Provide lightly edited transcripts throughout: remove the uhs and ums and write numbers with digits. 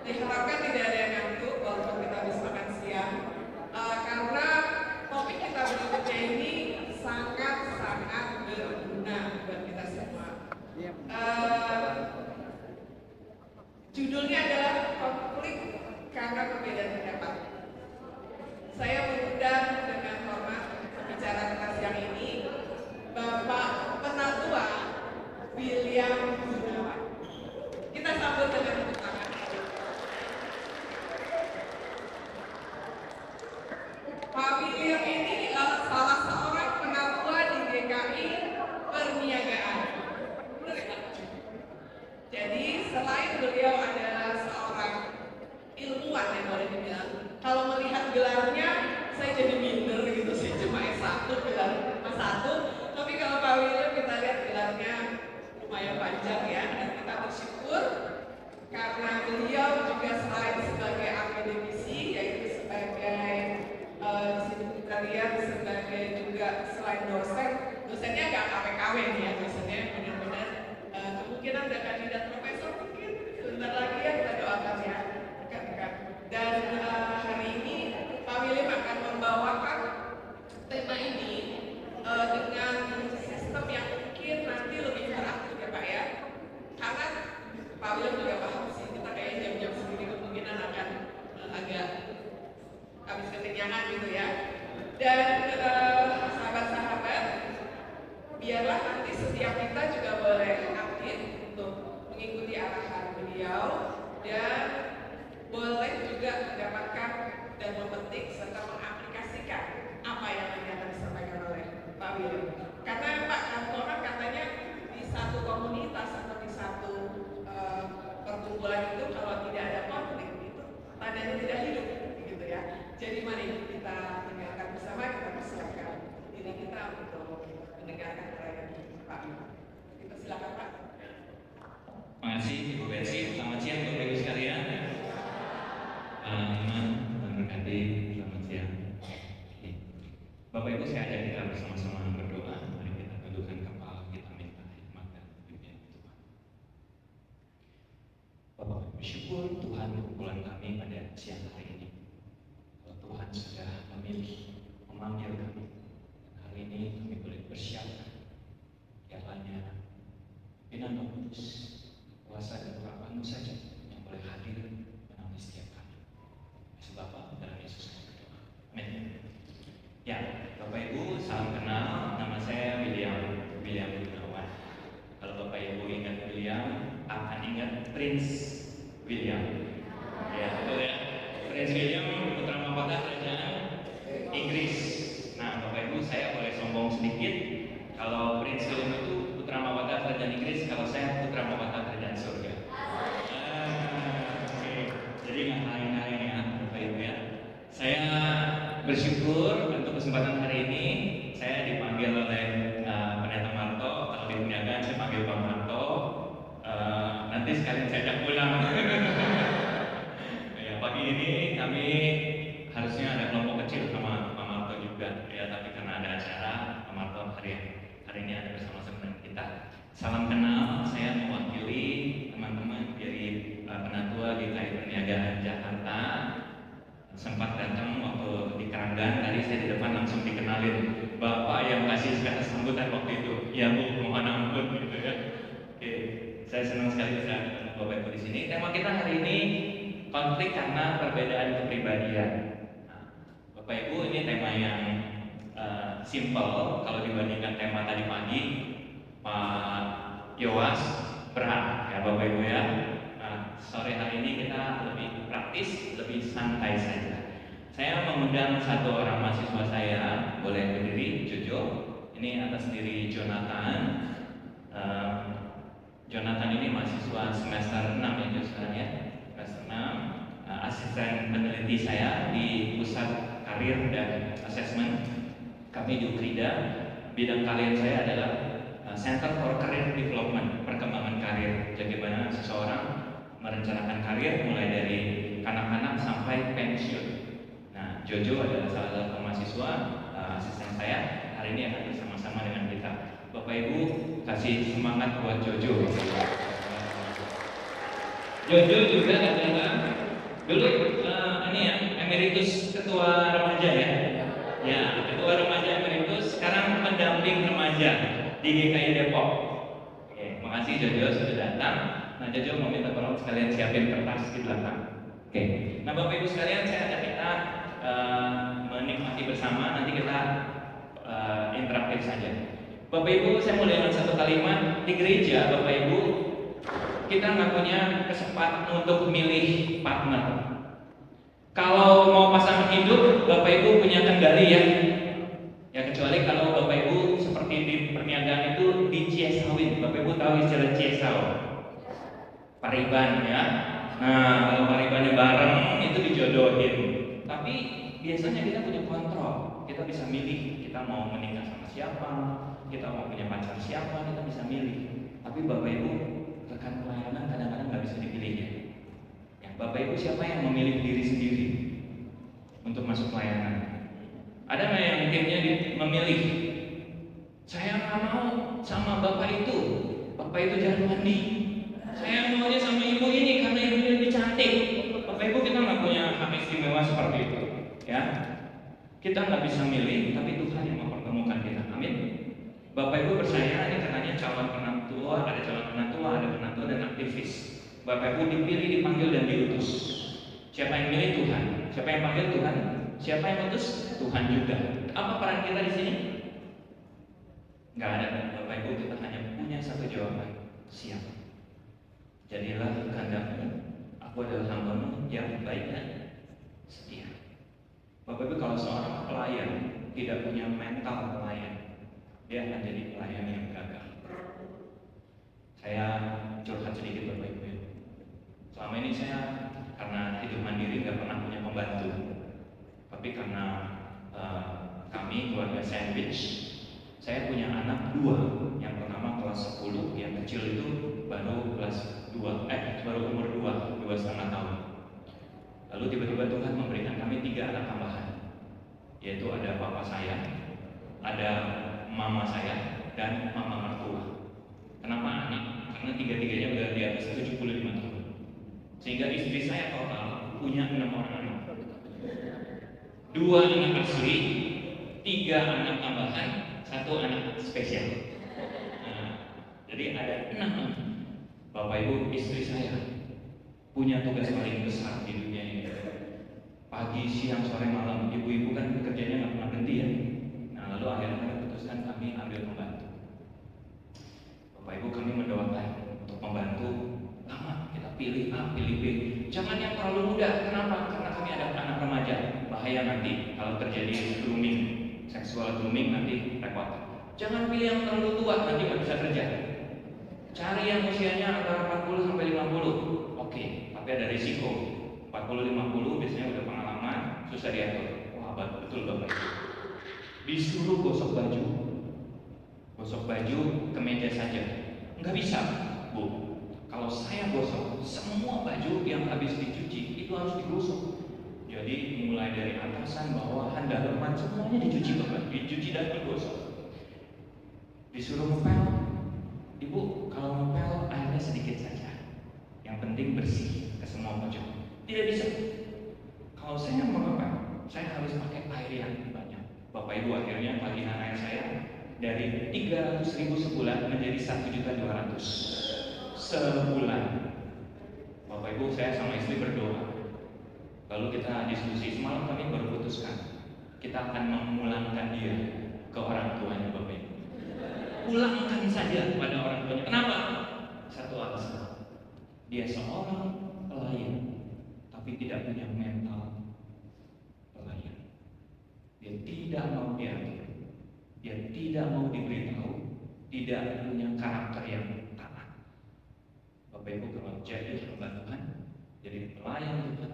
Diharapkan tidak ada yang ngantuk walaupun kita habis makan siang, karena topik kita berikutnya ini sangat-sangat berguna buat kita semua. Judulnya adalah konflik karena perbedaan pendapat. Saya mengundang dengan hormat pembicara kita siang ini Bapak Penatua William Gunawan. Kita sambut dengan tepuk tangan. Pak William ini salah seorang penatua di DKI Perniagaan. Jadi selain beliau adalah seorang ilmuwan yang boleh dibilang, kalau melihat gelarnya saya jadi minder gitu sih, cuma S1 gelar S1. Tapi kalau Pak William kita lihat gelarnya lumayan panjang ya, dan kita bersyukur karena beliau juga selain sebagai akademisi, yaitu sebagai disitu kita lihat sebagai juga selain dosennya nggak KW-KW nih ya, dosennya benar-benar kemungkinan ada kandidat profesor mungkin sebentar lagi ya, kita doakan ya rekan-rekan. Dan hari ini Pak William akan membawakan tema ini dengan sistem yang mungkin nanti lebih interaktif ya Pak ya, karena Pak William juga paham sih kita kayaknya jam-jam segini kemungkinan akan agak habis kekenyangan gitu ya. Dan sahabat-sahabat, biarlah nanti setiap kita juga boleh aktif untuk mengikuti arahan beliau dan boleh juga mendapatkan dan memetik serta mengaplikasikan apa yang nanti akan disampaikan oleh Pak William. Karena Pak Kantoran katanya di satu komunitas atau di satu perkumpulan itu kalau tidak ada konflik itu tandanya tidak hidup gitu ya. Jadi mari kita dengarkan bersama, kita persiapkan diri kita untuk mendengarkan uraian Pak William. Kita silakan Pak. Terima kasih Ibu Betsy. Selamat siang Bapak Ibu sekalian. Iman, berkati, selamat siang. Bapak Ibu, saya ajak kita bersama-sama berdoa. Mari kita tundukkan kepala, kita minta hikmat dan bimbingan Tuhan. Bapak Ibu, bersyukur Tuhan kumpulan kami pada siang hari ini. Kalau Tuhan sudah memilih, memanggil kami, dan hari ini kami boleh bersiapkan kiranya pimpinan Roh Kudus, kuasa dan kurapanmu saja yang boleh hadir menemani setiap kami. Yesus Bapa, dalam Yesus kami berdoa. Amin. Ya, Bapak Ibu, salam kenal. Nama saya William Gunawan. Kalau Bapak Ibu ingat William, akan ingat Prince William. Ya, betul ya. Prince William, putra mahkota kerajaan Inggris. Nah, Bapak Ibu, saya boleh sombong sedikit. Kalau Prince William itu putra mahkota kerajaan Inggris, kalau saya putra mahkota kerajaan surga. Jadi nggak kaleng-kaleng ya, Bapak Ibu ya. Saya bersyukur untuk kesempatan hari ini. Saya dipanggil oleh Pendeta Marto. Kalau di perniagaan saya panggil Pak Marto. Nanti sekalian saya ajak pulang. Ya, pagi ini kami harusnya ada kelompok kecil sama Pak Marto juga. Ya, tapi karena ada acara, Pak Marto hari ini ada bersama-sama dengan kita. Salam kenal. Saya mewakili teman-teman dari Penatua di DKI Perniagaan Jakarta. Sempat datang waktu di Keranggan, tadi saya di depan langsung dikenalin Bapak yang kasih kata sambutan waktu itu. Ya Bu, mohon ampun gitu ya. Oke, saya senang sekali bisa ketemu Bapak Ibu di sini. Tema kita hari ini konflik karena perbedaan kepribadian. Nah, Bapak Ibu, ini tema yang simple kalau dibandingkan tema tadi pagi. Pak Yowas berat ya Bapak Ibu ya. Sore hari ini kita lebih praktis, lebih santai saja. Saya mengundang satu orang mahasiswa saya, boleh berdiri, Jojo. Ini atas diri Jonathan. Jonathan ini mahasiswa semester 6 ya, Joshua ya. Semester 6, asisten peneliti saya di Pusat Karir dan Asesmen. Kami di UKRIDA. Bidang kalian saya adalah Center for Career Development, perkembangan karir. Bagaimana seseorang merencanakan karir mulai dari kanak-kanak sampai pensiun. Nah, Jojo adalah salah satu mahasiswa asisten saya. Hari ini akan bersama-sama dengan kita. Bapak Ibu kasih semangat buat Jojo. Jojo juga adalah Dulu ini ya, emeritus ketua remaja ya. Ya, ketua remaja emeritus, sekarang pendamping remaja di GKI Depok. Oke, makasih Jojo sudah datang. Nah, Jojo mau minta tolong sekalian siapin kertas di belakang. Oke. Nah, Bapak Ibu sekalian, saya ajak kita menikmati bersama. Nanti kita interaktif saja. Bapak Ibu, saya mau dengan satu kalimat di gereja. Bapak Ibu, kita nggak punya kesempatan untuk milih partner. Kalau mau pasangan hidup, Bapak Ibu punya kendali ya. Ya kecuali kalau Bapak Ibu seperti di perniagaan itu diciesauin. Bapak Ibu tahu istilah ciesau? Pariban ya. Nah, kalau paribannya bareng itu dijodohin. Tapi biasanya kita punya kontrol. Kita bisa milih kita mau menikah sama siapa, kita mau punya pacar siapa, kita bisa milih. Tapi Bapak Ibu, rekan pelayanan kadang-kadang nggak bisa dipilih ya. Bapak Ibu, siapa yang memilih diri sendiri untuk masuk pelayanan? Ada nggak yang timnya memilih? Saya nggak mau sama bapak itu jarang mandi. Saya maunya sama ibu ini karena ibunya lebih cantik. Bapak Ibu, kita nggak punya hak istimewa seperti itu, ya. Kita nggak bisa milih, tapi Tuhan yang mempertemukan kita. Amin. Bapak Ibu percaya ini katanya calon penantua, ada calon penantua, ada penantu dan aktivis. Bapak Ibu dipilih, dipanggil dan diutus. Siapa yang milih? Tuhan. Siapa yang panggil? Tuhan. Siapa yang utus? Tuhan juga. Apa peran kita di sini? Enggak ada. Bapak Ibu, kita hanya punya satu jawaban. Siap. Jadilah kehendakmu. Aku adalah hamba-Mu yang baik dan setia. Bapak Ibu, kalau seorang pelayan tidak punya mental pelayan, dia akan jadi pelayan yang gagal. Saya curhat sedikit Bapak Ibu. Selama ini saya karena hidup mandiri nggak pernah punya pembantu, tapi karena kami keluarga sandwich, saya punya anak 2. Yang pertama kelas 10, yang kecil itu baru kelas 2, baru umur 2,5 tahun. Lalu tiba-tiba Tuhan memberikan kami 3 anak tambahan, yaitu ada papa saya, ada mama saya, dan mama mertua. Kenapa anak? Karena 3-tiganya udah di atas 75 tahun. Sehingga istri saya total punya 6 orang anak. 2 anak asli, 3 anak tambahan, 1 anak spesial. Nah, jadi ada 6 anak. Bapak Ibu, istri saya punya tugas paling besar di dunia ini. Pagi, siang, sore, malam. Ibu-ibu kan kerjanya nggak pernah berhenti ya. Nah, lalu akhirnya kami putuskan kami ambil pembantu. Bapak Ibu, kami mendoakan untuk pembantu lama. Kita pilih A, pilih B. Jangan yang terlalu muda. Kenapa? Karena kami ada anak remaja. Bahaya nanti kalau terjadi grooming, seksual grooming nanti repot. Jangan pilih yang terlalu tua, nanti nggak bisa kerja. Cari yang usianya antara 40 sampai 50. Oke, tapi ada risiko. 40-50 biasanya udah pengalaman, susah diatur. Wah, betul Bapak Ibu. Disuruh gosok baju. Gosok baju ke meja saja. Nggak bisa, Bu. Kalau saya gosok, semua baju yang habis dicuci itu harus digosok. Jadi mulai dari atasan, bawahan, dalaman, semuanya dicuci Bapak. Dicuci dan digosok. Disuruh ngepel. Ibu, kalau ngepel airnya sedikit saja. Yang penting bersih ke semua pojok. Tidak bisa. Kalau saya mau ngepel, saya harus pakai air yang banyak. Bapak Ibu, akhirnya tagihan air saya dari 300.000 sebulan menjadi 1.200.000 sebulan. Bapak Ibu, saya sama istri berdoa. Lalu kita diskusi, semalam kami baru putuskan kita akan memulangkan dia ke orang tuanya Bapak Ibu. Pulangkan saja pada orang tuanya. Kenapa? Satu alasan. Dia seorang pelayan, tapi tidak punya mental pelayan. Dia tidak mau diatur. Dia tidak mau diberitahu. Tidak punya karakter yang taat. Bapak Ibu, kalau jadi hamba Tuhan, jadi pelayan Tuhan,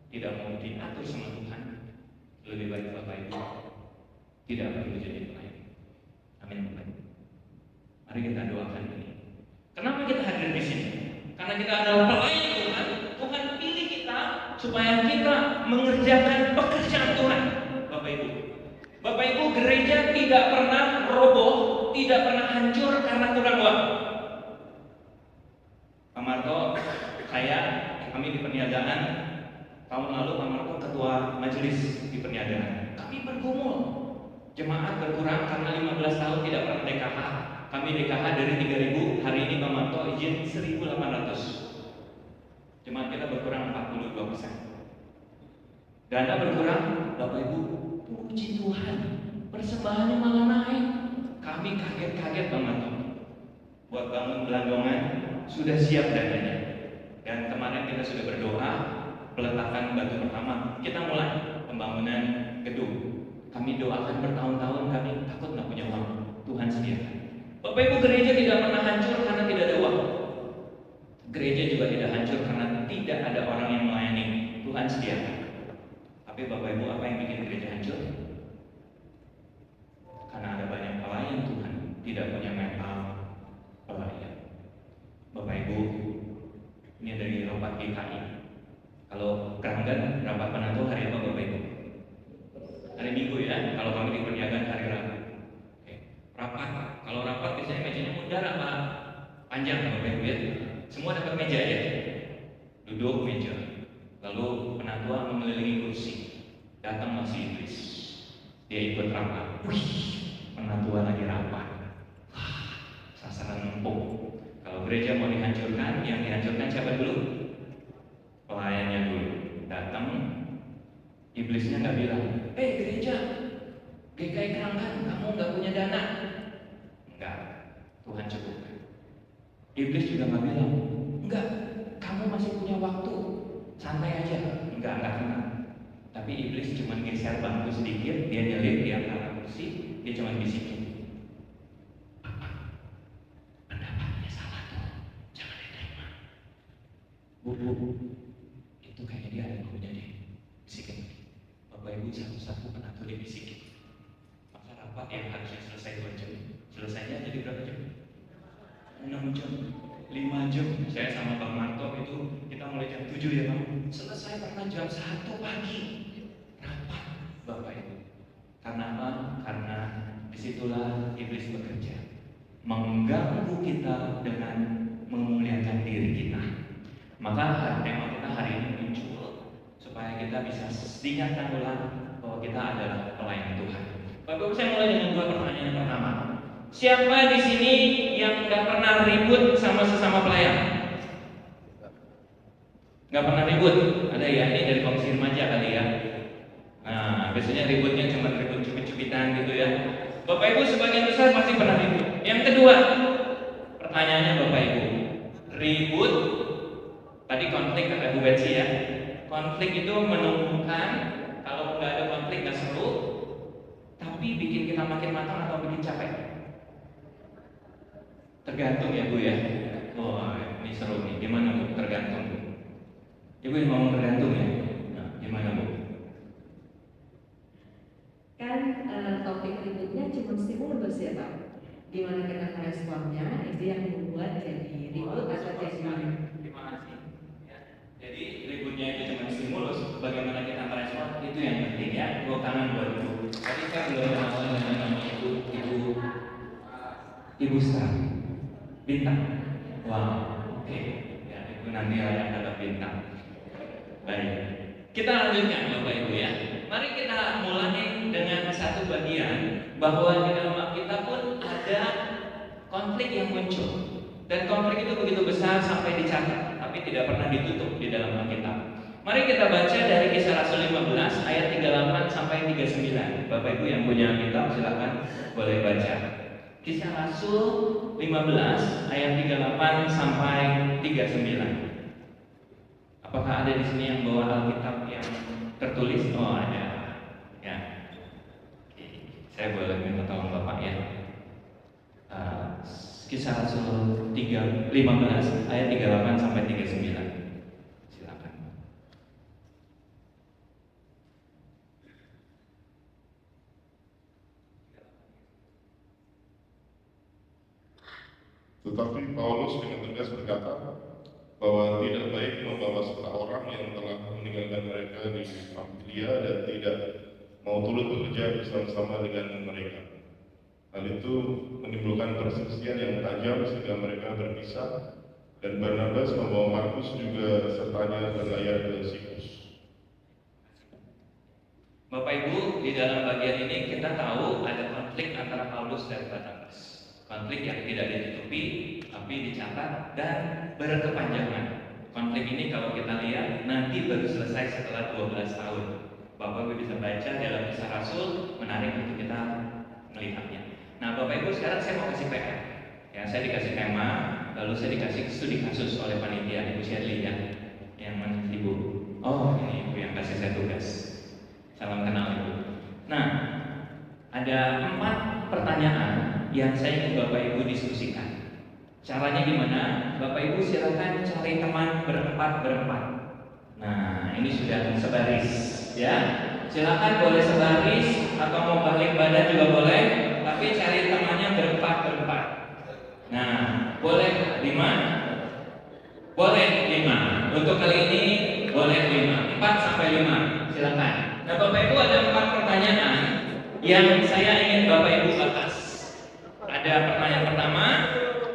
tidak mau diatur sama Tuhan, lebih baik Bapak Ibu tidak perlu jadi pelayan. Amin Bapak Ibu. Mari kita doakan ini. Kenapa kita hadir di sini? Karena kita adalah pelayan Tuhan. Tuhan pilih kita supaya kita mengerjakan pekerjaan Tuhan. Bapak Ibu, Bapak Ibu, gereja tidak pernah roboh, tidak pernah hancur karena kurang uang. Pak Marto, saya, kami di perniagaan Tahun lalu Pak Marto ketua majelis di perniagaan. Kami bergumul. Jemaat berkurang karena 15 tahun tidak pernah DKH. Kami DKH dari 3.000, hari ini Pak Marto izin 1.800. Jemaat kita berkurang 42%. Dana berkurang, Bapak Ibu, puji Tuhan, persembahannya malah naik. Kami kaget-kaget Pak Marto. Buat bangun Belandongan, sudah siap dananya. Dan kemarin kita sudah berdoa, peletakan batu pertama. Kita mulai pembangunan gedung. Kami doakan bertahun-tahun, kami takut nggak punya uang. Tuhan sediakan. Bapak Ibu, gereja tidak pernah hancur karena tidak ada uang. Gereja juga tidak hancur karena tidak ada orang yang melayani. Tuhan sediakan. Tapi Bapak Ibu, apa yang bikin gereja hancur? Karena ada banyak pelayan Tuhan tidak punya mental pelayan. Bapak Ibu, ini dari rapat GKI. Kalau Keranggan, rapat penentu hari apa Bapak Ibu? Hari Minggu ya, kalau kami di perniagaan hari Rabu. Oke. Rapat, kalau rapat biasanya mejanya mundar apa? Panjang Bapak Ibu ya. Semua dapat meja ya. Duduk meja. Lalu penatua mengelilingi kursi. Datang masih iblis. Dia ikut rapat. Wih, penatua lagi rapat. Wah, sasaran empuk. Kalau gereja mau dihancurkan, yang dihancurkan siapa dulu? Pelayannya dulu. Datang, iblisnya nggak bilang, gereja, GKI Keranggan, kamu nggak punya dana. Enggak, Tuhan cukupkan. Iblis juga nggak bilang, enggak, kamu masih punya waktu, santai aja. Enggak kenal. Tapi iblis cuma geser bangku sedikit, dia nyelip di antara kursi, dia cuma bisikin, pendapatnya salah tuh, jangan diterima. Bu, itu kayaknya dia ada gurunya deh. Bisikin. Bapak Ibu satu-satu penatu dibisikin. Maka rapat yang harusnya selesai 2 jam, selesainya jadi berapa jam? 6 jam, 5 jam. Saya sama Bang Marto itu kita mulai jam 7 ya Bang. Selesai pernah jam 1 pagi. Rapat Bapak Ibu. Karena apa? Karena disitulah iblis bekerja, mengganggu kita dengan memuliakan diri kita. Maka tema kita hari ini muncul supaya kita bisa diingatkan ulang bahwa kita adalah pelayan Tuhan. Bapak Ibu, saya mulai dengan 2 pertanyaan. Yang pertama, siapa di sini yang nggak pernah ribut sama sesama pelayan? Nggak pernah ribut? Ada ya? Ini dari komisi remaja kali ya. Nah, biasanya ributnya cuma ribut cubit-cubitan gitu ya. Bapak Ibu sebagian besar pasti pernah ribut. Yang kedua, pertanyaannya Bapak Ibu, ribut tadi konflik kata Bu Betsy ya. Konflik itu menumbuhkan, kalau nggak ada konflik nggak seru, tapi bikin kita makin matang atau bikin capek? Tergantung ya Bu ya. Oh, ini seru nih. Gimana Bu? Tergantung. Ibu yang ngomong tergantung ya. Nah, gimana Bu? Kan topik ributnya cuma stimulus ya Pak. Gimana kita meresponnya, itu yang membuat jadi ribut atau jadi Terima kasih. Ya. Jadi ributnya itu cuma stimulus. Bagaimana kita merespon itu yang penting ya. Tepuk tangan buat Ibu. Tadi saya belum kenalan dengan nama Ibu Star Bintang. Wow, oke. Ya, Ibu nanti yang dapat bintang. Baik. Kita lanjutkan Bapak Ibu ya. Mari kita mulai dengan satu bagian bahwa di dalam Alkitab pun ada konflik yang muncul. Dan konflik itu begitu besar sampai dicatat, tapi tidak pernah ditutup di dalam Alkitab. Mari kita baca dari Kisah Rasul 15 ayat 38 sampai 39. Bapak Ibu yang punya Alkitab silakan boleh baca. Kisah Rasul 15 ayat 38 sampai 39. Apakah ada di sini yang bawa Alkitab yang tertulis? Oh ada. Ya. Saya boleh minta tolong Bapak ya. Kisah Rasul 15 ayat 38 sampai 39. Silakan. Tetapi Paulus dengan tegas berkata bahwa tidak baik membawa seseorang yang telah meninggalkan mereka di Pamfilia dan tidak mau turut bekerja bersama-sama dengan mereka. Hal itu menimbulkan perselisihan yang tajam sehingga mereka berpisah, dan Barnabas membawa Markus juga sertanya berlayar ke Siprus. Bapak Ibu, di dalam bagian ini kita tahu ada konflik antara Paulus dan Barnabas. Konflik yang tidak ditutupi, tapi dicatat dan berkepanjangan. Konflik ini kalau kita lihat nanti baru selesai setelah 12 tahun. Bapak Ibu bisa baca dalam Kisah Rasul, menarik untuk kita melihatnya. Nah, Bapak Ibu, sekarang saya mau kasih PR. Ya, saya dikasih tema, lalu saya dikasih studi kasus oleh panitia Ibu Shirley ya, yang Ibu. Oh, ini Ibu yang kasih saya tugas. Salam kenal Ibu. Nah, ada 4 pertanyaan yang saya ingin Bapak Ibu diskusikan. Caranya gimana? Bapak Ibu silakan cari teman berempat. Nah, ini sudah sebaris ya. Silakan boleh sebaris atau mau balik badan juga boleh, tapi cari temannya berempat. Nah, boleh 5? Boleh 5. Untuk kali ini boleh 5. 4 sampai 5. Silakan. Nah, Bapak Ibu ada 4 pertanyaan yang saya ingin Bapak Ibu bahas. Ada pertanyaan pertama,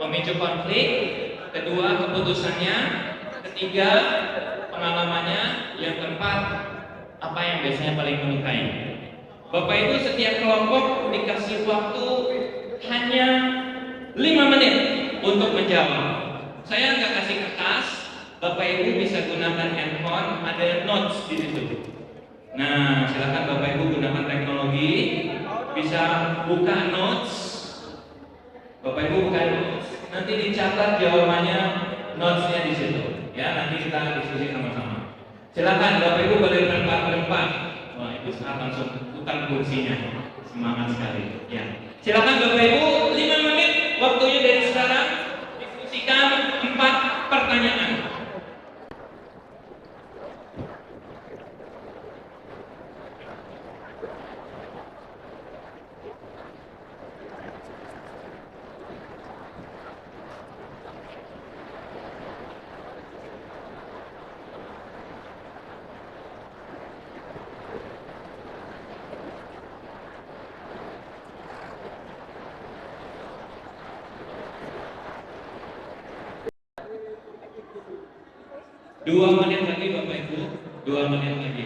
pemicu konflik, kedua keputusannya, ketiga pengalamannya, yang keempat apa yang biasanya paling menyukai. Bapak Ibu setiap kelompok dikasih waktu hanya 5 menit untuk menjawab. Saya nggak kasih kertas, Bapak Ibu bisa gunakan handphone, ada notes di situ. Nah, silakan Bapak Ibu gunakan teknologi, bisa buka notes. Bapak Ibu buka notes, nanti dicatat jawabannya, notesnya di situ. Ya, nanti kita diskusi sama-sama. Silakan Bapak Ibu boleh berempat. Wah, itu saat langsung tukar kursinya, semangat sekali. Ya, silakan Bapak Ibu 5 menit waktunya dari sekarang, diskusikan 4 pertanyaan. Dua menit lagi Bapak Ibu, 2 menit lagi.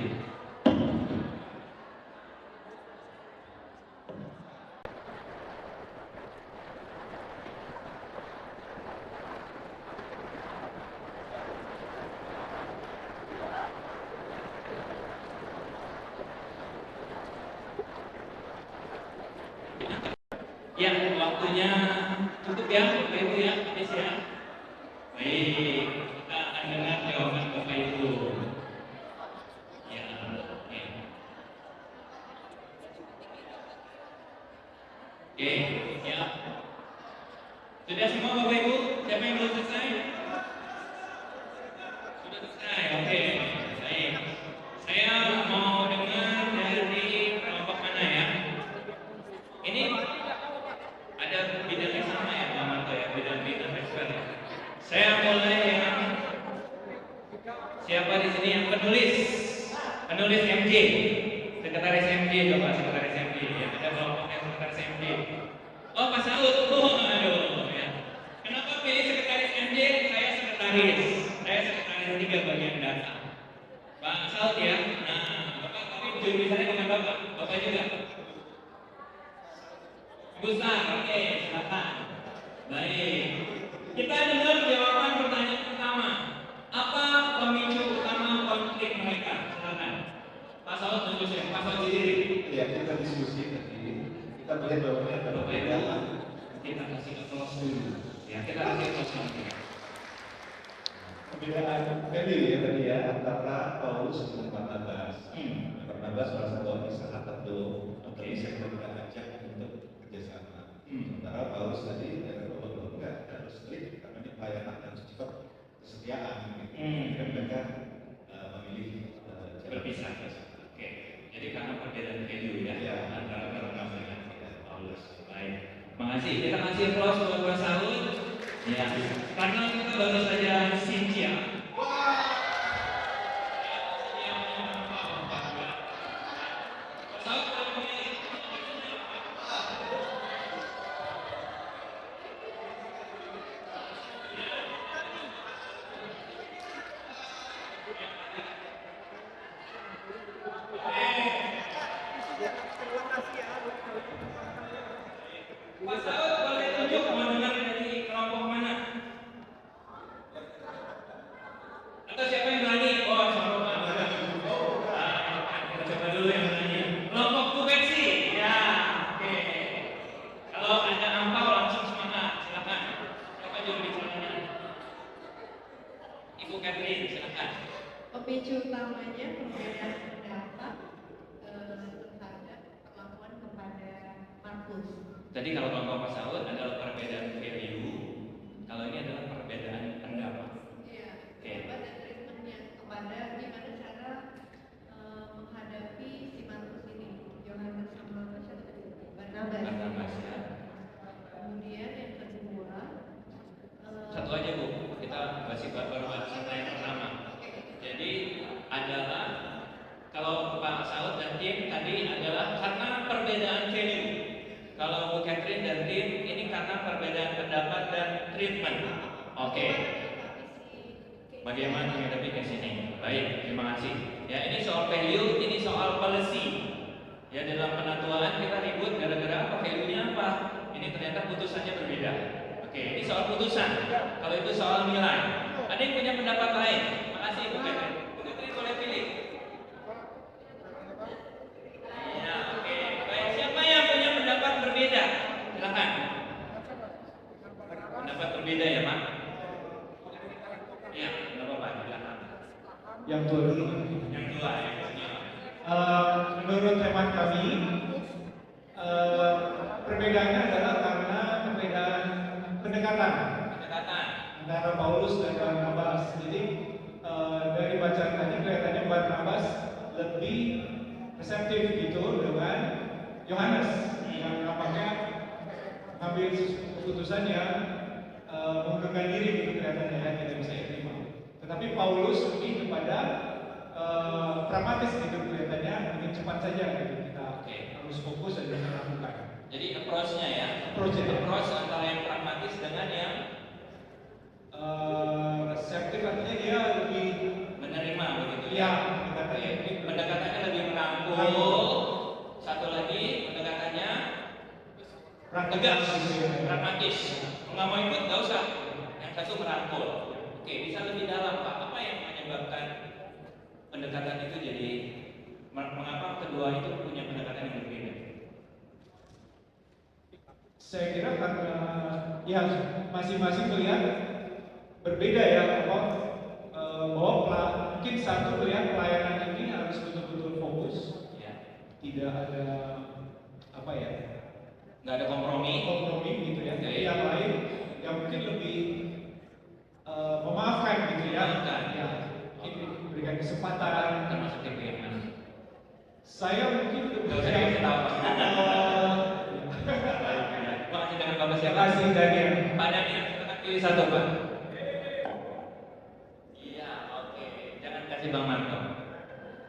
Ya, waktunya cukup ya Bapak Ibu ya, habis ya. Baik, kita akan dengar jawaban Bapak Ibu. Ya, oke. Oke, siap. Sudah semua Bapak Ibu? Siapa yang belum selesai? Sudah selesai, oke. Baik. Saya mau dengar dari kelompok mana ya? Ini ada bidangnya sama ya Pak Marto ya, bidang expert ya. Saya mulai yang siapa di sini yang penulis MJ, sekretaris MJ, coba sekretaris MJ ya, ada kelompok yang sekretaris MJ. Oh Pak Saud, aduh ya. Kenapa pilih sekretaris MJ? Saya sekretaris 3 bagian data. Pak Saud ya, nah Bapak tapi jurusannya dengan Bapak juga. Besar, oke, silakan. Baik. Kita dengar jawaban pertanyaan pertama. Apa pemicu utama konflik mereka? Silakan. Pak Saud tunjukin, Pak Saud sendiri. Ya, kita diskusi tadi. Kita melihat bahwa ada perbedaan. Kita kasih close dulu. Ya, kita kasih close dulu. Perbedaan value ya tadi ya antara Paulus dengan Barnabas. Barnabas salah satu orang sangat tertentu. Oke, saya kita ajak untuk kerjasama. Sementara Paulus tadi enggak harus split karena ini pelayanan dan sifat kesetiaan. Dan mereka memilih Berpisah. Oke. Jadi karena perbedaan value ya, antara Barnabas dengan Paulus. Baik. Makasih. Kita kasih applause buat Pak Saud. Ya. Karena kita baru saja Cynthia. namanya perbedaan pendapat terhadap perlakuan kepada Markus. Tadi kalau kelompok Pak Saud adalah perbedaan value, kalau ini adalah perbedaan pendapat. Iya, Oke. pendapat dan treatmentnya kepada gimana cara menghadapi si Markus ini, Yohanes sama Barnabas. Barnabas, ya. Kemudian yang kedua, Satu aja Bu, kita baru bahas yang pertama. Jadi adalah kalau Pak Saud dan tim tadi adalah karena perbedaan value. Kalau Bu Catherine dan tim ini karena perbedaan pendapat dan treatment. Oke. Bagaimana menghadapi ke sini? Baik, terima kasih. Ya, ini soal value, ini soal policy. Ya, dalam penatuan kita ribut gara-gara apa? Value-nya apa? Ini ternyata putusannya berbeda. Oke, ini soal putusan. Kalau itu soal nilai. Ada yang punya pendapat lain? Makasih Bu Catherine. Bu Catherine boleh pilih. Ya, oke. Baik, siapa yang punya pendapat berbeda? Silakan. Pendapat berbeda ya, Pak? Ya, enggak apa-apa, silakan. Yang tua dulu. Yang dua ya. Menurut hemat kami, perbedaannya adalah karena perbedaan pendekatan Pendekatan. antara Paulus dan Barnabas. Jadi dari bacaan tadi kelihatannya Barnabas lebih reseptif gitu dengan Yohanes yang nampaknya mengambil keputusan yang mengundurkan diri gitu kelihatannya ya, tidak bisa diterima. Tetapi Paulus lebih kepada pragmatis gitu kelihatannya, ingin cepat saja gitu, kita harus fokus dan kita lakukan. Jadi approach-nya ya. Approach-nya. Approach antara yang pragmatis dengan yang reseptif artinya dia lebih menerima begitu ya ya. Pendekatannya lebih merangkul. Satu lagi pendekatannya tegas, pragmatis. Nggak mau ikut nggak usah. Yang satu merangkul. Oke, bisa lebih dalam Pak. Apa yang menyebabkan pendekatan itu jadi mengapa kedua itu punya pendekatan yang berbeda? Saya kira karena ya masing-masing melihat berbeda ya bahwa mungkin satu melihat pelayanan ini harus betul-betul fokus, Ya. tidak ada apa ya Nggak ada kompromi. gitu ya. Oke. Jadi yang lain yang mungkin lebih memaafkan gitu ya, Memaafkan. ya mungkin berikan kesempatan. Termasuk tipe yang mana? Saya mungkin Nggak usah dikasih tahu Pak. Makasih dengan Bapak siapa? Terima kasih Daniel. Pak Daniel, silakan pilih satu Pak. Iya, oke. Jangan kasih Bang Marco.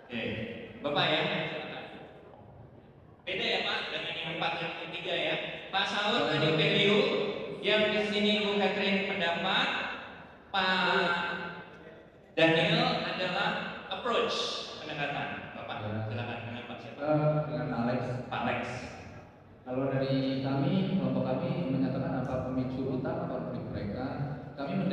Oke, Bapak ya. Silakan. Beda ya Pak dengan yang empat yang ketiga ya. Pak Saud tadi value, yang di sini Bu Catherine pendapat, Pak Daniel adalah approach pendekatan. Bapak, silakan dengan Pak siapa? Dengan Alex. Pak Lex. Kalau dari kami, kelompok kami menyatakan apa pemicu utama konflik mereka, kami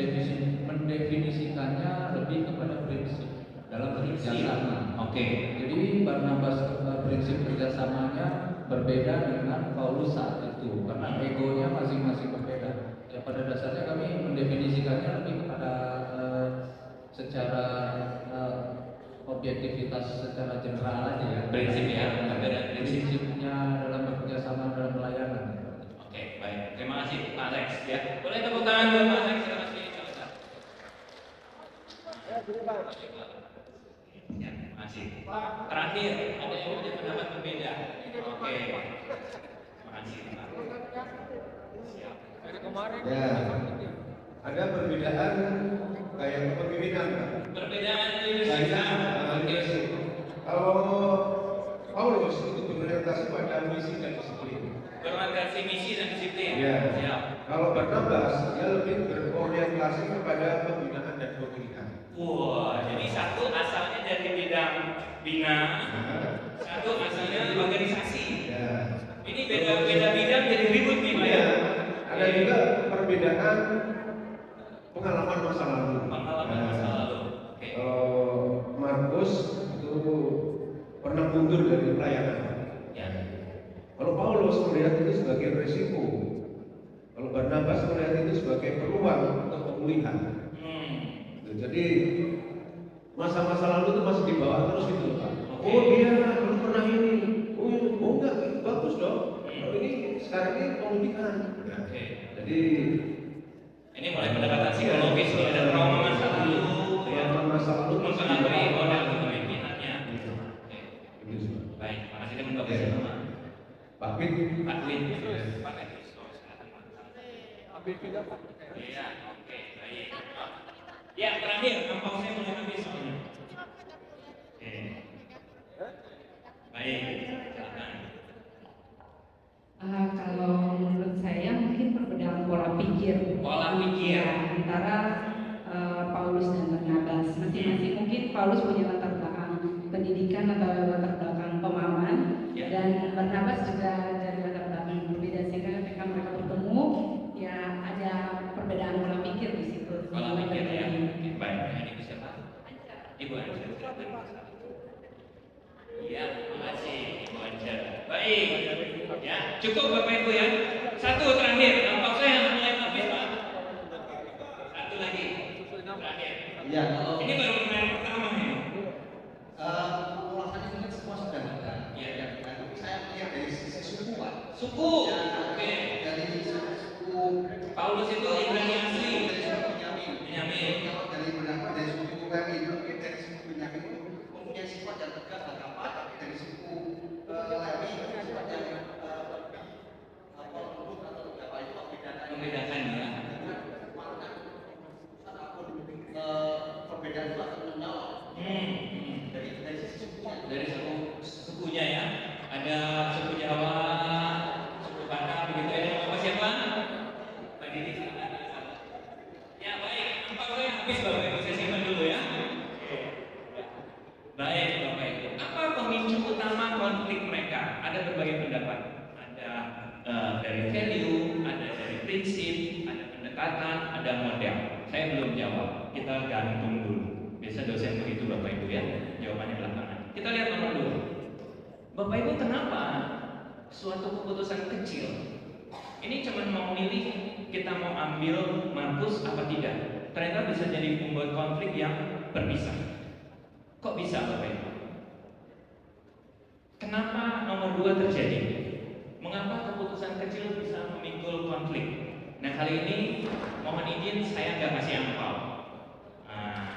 mendefinisikannya lebih kepada prinsip dalam kerjasama. Oke. Jadi Barnabas prinsip kerjasamanya berbeda dengan Paulus saat itu karena egonya masing-masing berbeda. Ya, pada dasarnya kami mendefinisikannya lebih kepada secara objektivitas secara general aja ya. Prinsip ya, perbedaan prinsip. Prinsipnya dalam bekerja sama dalam pelayanan. Oke, baik. Terima kasih Pak Alex ya. Boleh tepuk tangan buat Pak Alex. Terima kasih. Ya, terima kasih. Terakhir, ada yang punya pendapat berbeda. Oke. Terima kasih Pak. Siap. Ya, ada perbedaan kayak kepemimpinan. Perbedaan leadership. Oke. Kalau Paulus itu berorientasi pada misi dan disiplin. Berorientasi misi dan disiplin. Ya. Siap. Kalau Barnabas dia lebih berorientasi kepada pembinaan dan pemilihan. Wah, jadi satu asalnya dari bidang bina, satu asalnya organisasi. Ya. Ini beda bidang jadi ribut nih Pak ya. Ya. Ada juga perbedaan pengalaman masa lalu. Pengalaman masa lalu. Oke. Kalau Markus itu pernah mundur dari pelayanan. Ya. Kalau Paulus melihat itu sebagai resiko. Kalau Barnabas melihat itu sebagai peluang untuk pemulihan. Jadi masa-masa masa lalu itu masih dibawa terus gitu Pak. Oh dia dulu pernah ini, oh enggak, bagus dong. Kalau ini sekarang ini pemulihan. Oke. Jadi Ini mulai pendekatan psikologis nih, ada trauma masa lalu, ya. masa lalu Mempengaruhi modal kepemimpinannya. Gitu. Oke. Gitu sih. Baik, makasih teman Bapak siapa? Pak Win. Pak Win. Pak Petrus. Oh, silakan Pak. Iya, oke, baik. Ya, terakhir, nampaknya saya mulai habis soalnya. Oke. Baik, silakan. Kalau menurut saya mungkin perbedaan pola pikir. Pola pikir. Ya, antara Paulus dan Barnabas. Masing-masing mungkin Paulus punya latar belakang pendidikan atau latar belakang pemahaman, Ya. dan Barnabas juga dari latar belakang yang berbeda, sehingga ketika mereka bertemu ya ada perbedaan pola pikir di situ. Pola pikir ya. Oke, baik. Ini Ibu siapa? Ibu Anja. Silakan. Iya, makasih Ibu Anja. Baik. Ya, cukup Bapak Ibu ya. Satu terakhir, nampak saya mulai habis Pak. Satu lagi. Terakhir. Iya, kalau Ini baru pertanyaan pertama nih. ulasannya mungkin semua sudah ada. Iya, iya. Tapi saya melihat dari sisi suku Pak. Suku. Ya, Oke. dari sisi suku Paulus itu Ibrani asli. dari suku Benyamin. Benyamin. Kalau dari beberapa dari suku Benyamin, mungkin dari suku Benyamin itu mempunyai sifat yang tegas dan apa, tapi dari suku Lewi itu sifat yang apa lembut atau apa itu Membedakan ya. Perbedaan itu akan mendalam dari sisi sukunya. Dari sukunya ya. Ada suku Jawa, suku Batak begitu ya. Bapak siapa? Pak Didi silakan. Ya baik, nampak saya habis Bapak Ibu, saya simpan dulu ya. Baik Bapak Ibu, apa pemicu utama konflik mereka? Ada berbagai pendapat. Ada dari value, ada dari prinsip, ada pendekatan, ada model. Saya belum jawab, kita gantung dulu. Biasa dosen begitu Bapak Ibu ya, jawabannya belakangan. Kita lihat nomor 2. Bapak Ibu, kenapa suatu keputusan kecil ini cuma mau milih kita mau ambil Markus apa tidak, ternyata bisa jadi membuat konflik yang berpisah. Kok bisa Bapak Ibu? Kenapa nomor 2 terjadi? Mengapa keputusan kecil bisa memikul konflik? Nah kali ini mohon izin saya nggak kasih angpau.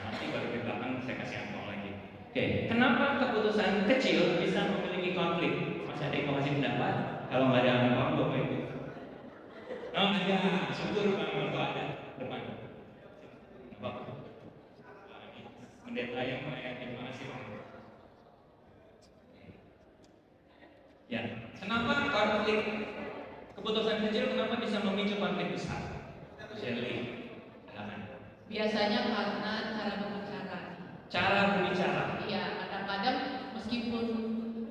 Nanti baru di belakang saya kasih angpau lagi. Oke, kenapa keputusan kecil bisa memiliki konflik? Masih ada yang mau kasih pendapat? Kalau nggak ada angpau, Bapak Ibu. Oh ada, syukur Bang, kalau ada depan. Bapak. Pendeta yang terima kasih Bang. Ya, kenapa konflik keputusan kecil kenapa bisa memicu konflik besar? Shirley, silakan. Biasanya karena cara berbicara. Cara berbicara. Iya, kadang-kadang meskipun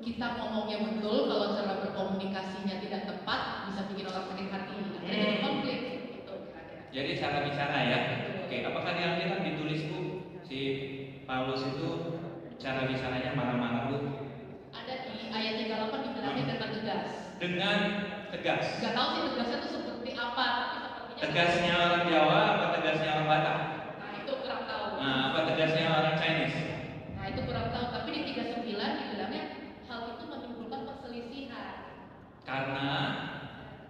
kita ngomongnya betul, kalau cara berkomunikasinya tidak tepat, bisa bikin orang sakit hati. Akhirnya jadi konflik. Gitu, kira-kira. Jadi cara bicara ya. Oke, apakah di Alkitab ditulis Bu si Paulus itu cara bicaranya marah-marah Bu? Ada di ayat 38 dibilangnya dengan tegas. Dengan tegas. Gak tahu sih tegasnya itu seperti apa, tapi sepertinya Tegasnya orang Jawa apa tegasnya orang Batak? Nah itu kurang tahu. Nah, apa tegasnya orang Chinese? Nah itu kurang tahu. Tapi di 39 dibilangnya hal itu menimbulkan perselisihan. Karena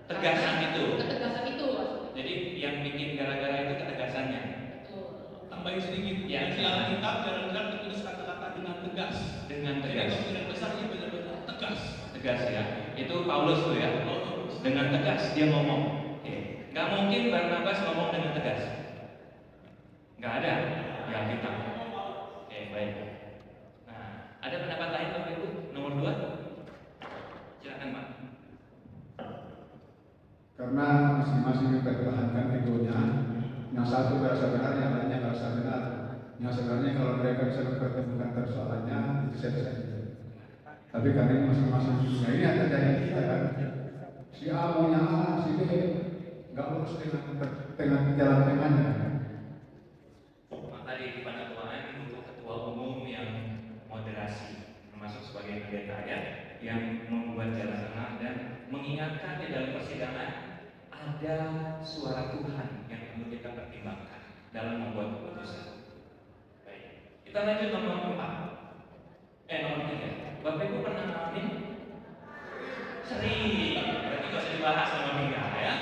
tegasan itu. Ketegasan itu maksudnya. Jadi yang bikin gara-gara itu ketegasannya. Betul. Tambahin sedikit, Ya, di Alkitab jarang-jarang tertulis kata-kata dengan tegas. Dengan Jadi tegas. kemungkinan besarnya benar-benar tegas. Tegas ya. Itu Paulus tuh ya. Dengan tegas dia ngomong. Oke. Nggak mungkin Barnabas ngomong dengan tegas. Nggak ada di Alkitab. Oke, baik. Nah, ada pendapat lain Bapak Ibu? Nomor 2. Silakan Pak. Karena masing-masing mempertahankan egonya, yang satu merasa benar, yang lainnya merasa benar. Yang sebenarnya kalau mereka bisa mempertemukan persoalannya, itu selesai. Tapi karena ini masing-masing punya ini ada dari kita kan. Si A maunya A, si B nggak urus dengan jalan tengahnya. Maka di Tuhan untuk ketua umum yang moderasi, termasuk sebagai pendeta ya, yang membuat jalan tengah dan mengingatkan di dalam persidangan ada suara Tuhan yang perlu kita pertimbangkan dalam membuat keputusan. Baik, itu Kita lanjut nomor 4. Nomor 3. Bapak Ibu pernah ngalamin? Sering. Berarti nggak usah dibahas nomor 3 ya.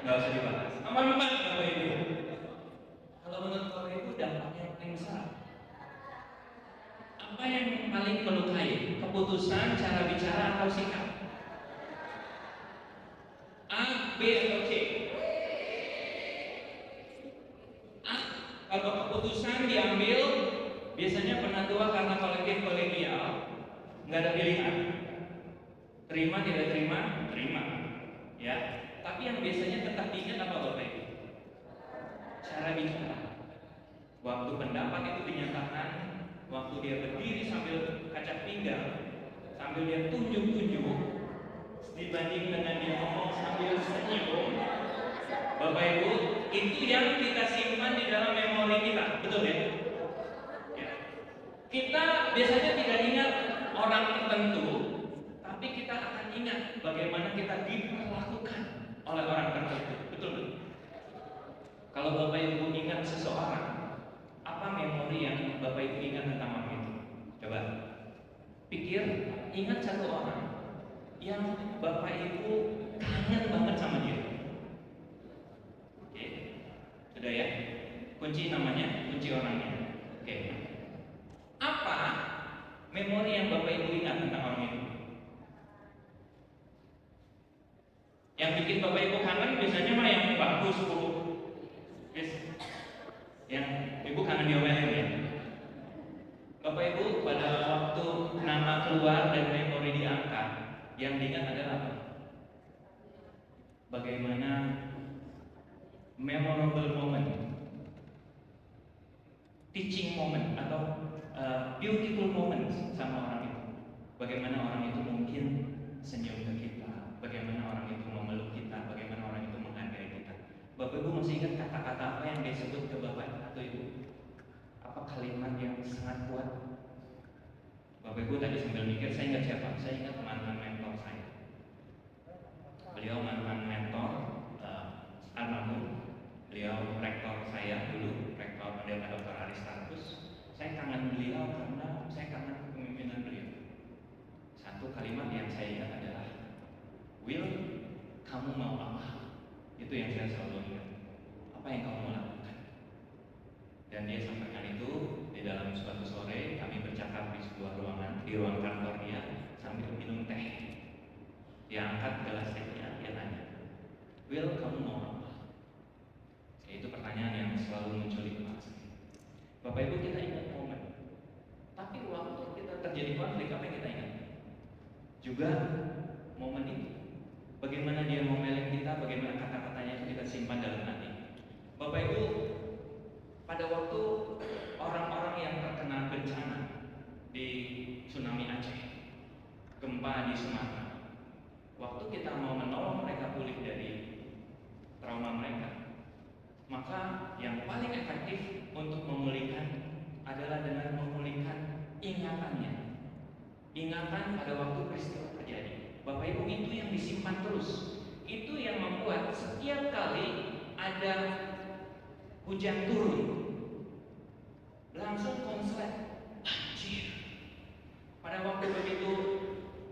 Nggak usah dibahas. Nomor 4 Bapak Ibu. Kalau menurut Bapak Ibu dampaknya yang paling besar. Apa yang paling melukai? Keputusan, cara bicara, atau sikap? A, B, atau C? A. Kalau keputusan diambil biasanya penatua karena kolektif kolegial, nggak ada pilihan. Terima tidak terima, terima. Ya. Tapi yang biasanya tetap diingat apa Bapak Ibu? Cara bicara. Waktu pendapat itu dinyatakan, waktu dia berdiri sambil kacak pinggang, sambil dia tunjuk-tunjuk, dibanding dengan dia ngomong sambil senyum. Bapak Ibu, itu yang kita simpan di dalam memori kita, betul ya? Kita biasanya tidak ingat orang tertentu, tapi kita akan ingat bagaimana kita diperlakukan oleh orang tertentu, betul? Kalau Bapak Ibu ingat seseorang, apa memori yang Bapak Ibu ingat tentang orang itu? Coba pikir, ingat satu orang yang Bapak Ibu kangen banget sama dia. Oke, sudah ya? Kunci namanya, kunci orangnya. Oke. Apa memori yang Bapak Ibu ingat tentang orang itu? Yang bikin Bapak Ibu kangen biasanya mah yang bagus, buruk. Yes. Yang Ibu kangen diomelin ya. Bapak Ibu pada waktu nama keluar dan memori diangkat, yang diingat adalah apa? Bagaimana memorable moment, teaching moment atau beautiful moment sama orang itu. Bagaimana orang itu mungkin senyum ke kita, bagaimana orang itu memeluk kita, bagaimana orang itu menghargai kita. Bapak Ibu masih ingat kata-kata apa yang dia sebut ke Bapak atau Ibu? Apa kalimat yang sangat kuat? Bapak Ibu tadi sambil mikir, saya ingat siapa? Saya ingat mantan mentor saya. Beliau mantan mentor almarhum. Beliau rektor saya dulu, rektor Pendeta Dr. Aristarkus. Saya kangen beliau karena saya kangen kepemimpinan beliau. Satu kalimat yang saya ingat adalah, Will, kamu mau apa? Itu yang saya selalu ingat. Apa yang kamu mau lakukan? Dan dia sampaikan itu di dalam suatu sore kami bercakap di sebuah ruangan, di ruang kantor dia sambil minum teh. Dia angkat gelas tehnya, dia tanya, Will, kamu mau apa? Itu pertanyaan yang selalu muncul di kepala saya. Bapak Ibu, kita ingat momen, tapi waktu kita terjadi konflik, apa yang kita ingat? Juga momen itu. Bagaimana dia ngomelin kita, bagaimana kata-katanya itu kita simpan dalam hati. Bapak Ibu, pada waktu orang-orang yang terkena bencana di tsunami Aceh, gempa di Sumatera, waktu kita mau menolong mereka pulih dari trauma mereka, maka yang paling efektif untuk memulihkan adalah dengan memulihkan ingatannya. Ingatan pada waktu peristiwa terjadi. Bapak Ibu, itu yang disimpan terus. Itu yang membuat setiap kali ada hujan turun, langsung konslet. Anjir. Pada waktu begitu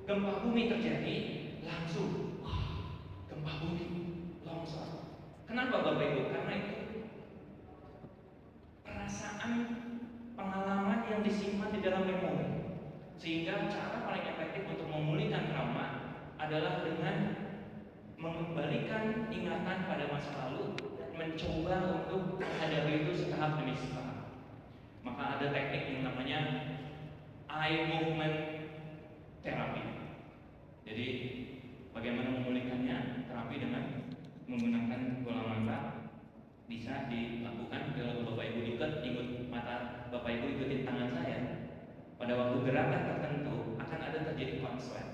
gempa bumi terjadi, langsung gempa bumi, longsor. Kenapa Bapak Ibu? Karena itu perasaan, pengalaman yang disimpan di dalam memori. Sehingga cara paling efektif untuk memulihkan trauma adalah dengan mengembalikan ingatan pada masa lalu dan mencoba untuk menghadapi itu setahap demi setahap. Maka ada teknik yang namanya eye movement therapy. Jadi bagaimana memulihkannya? Terapi dengan menggunakan bola mata bisa dilakukan. Kalau Bapak Ibu ikut mata Bapak Ibu ikutin tangan saya, pada waktu gerakan tertentu akan ada terjadi konslet.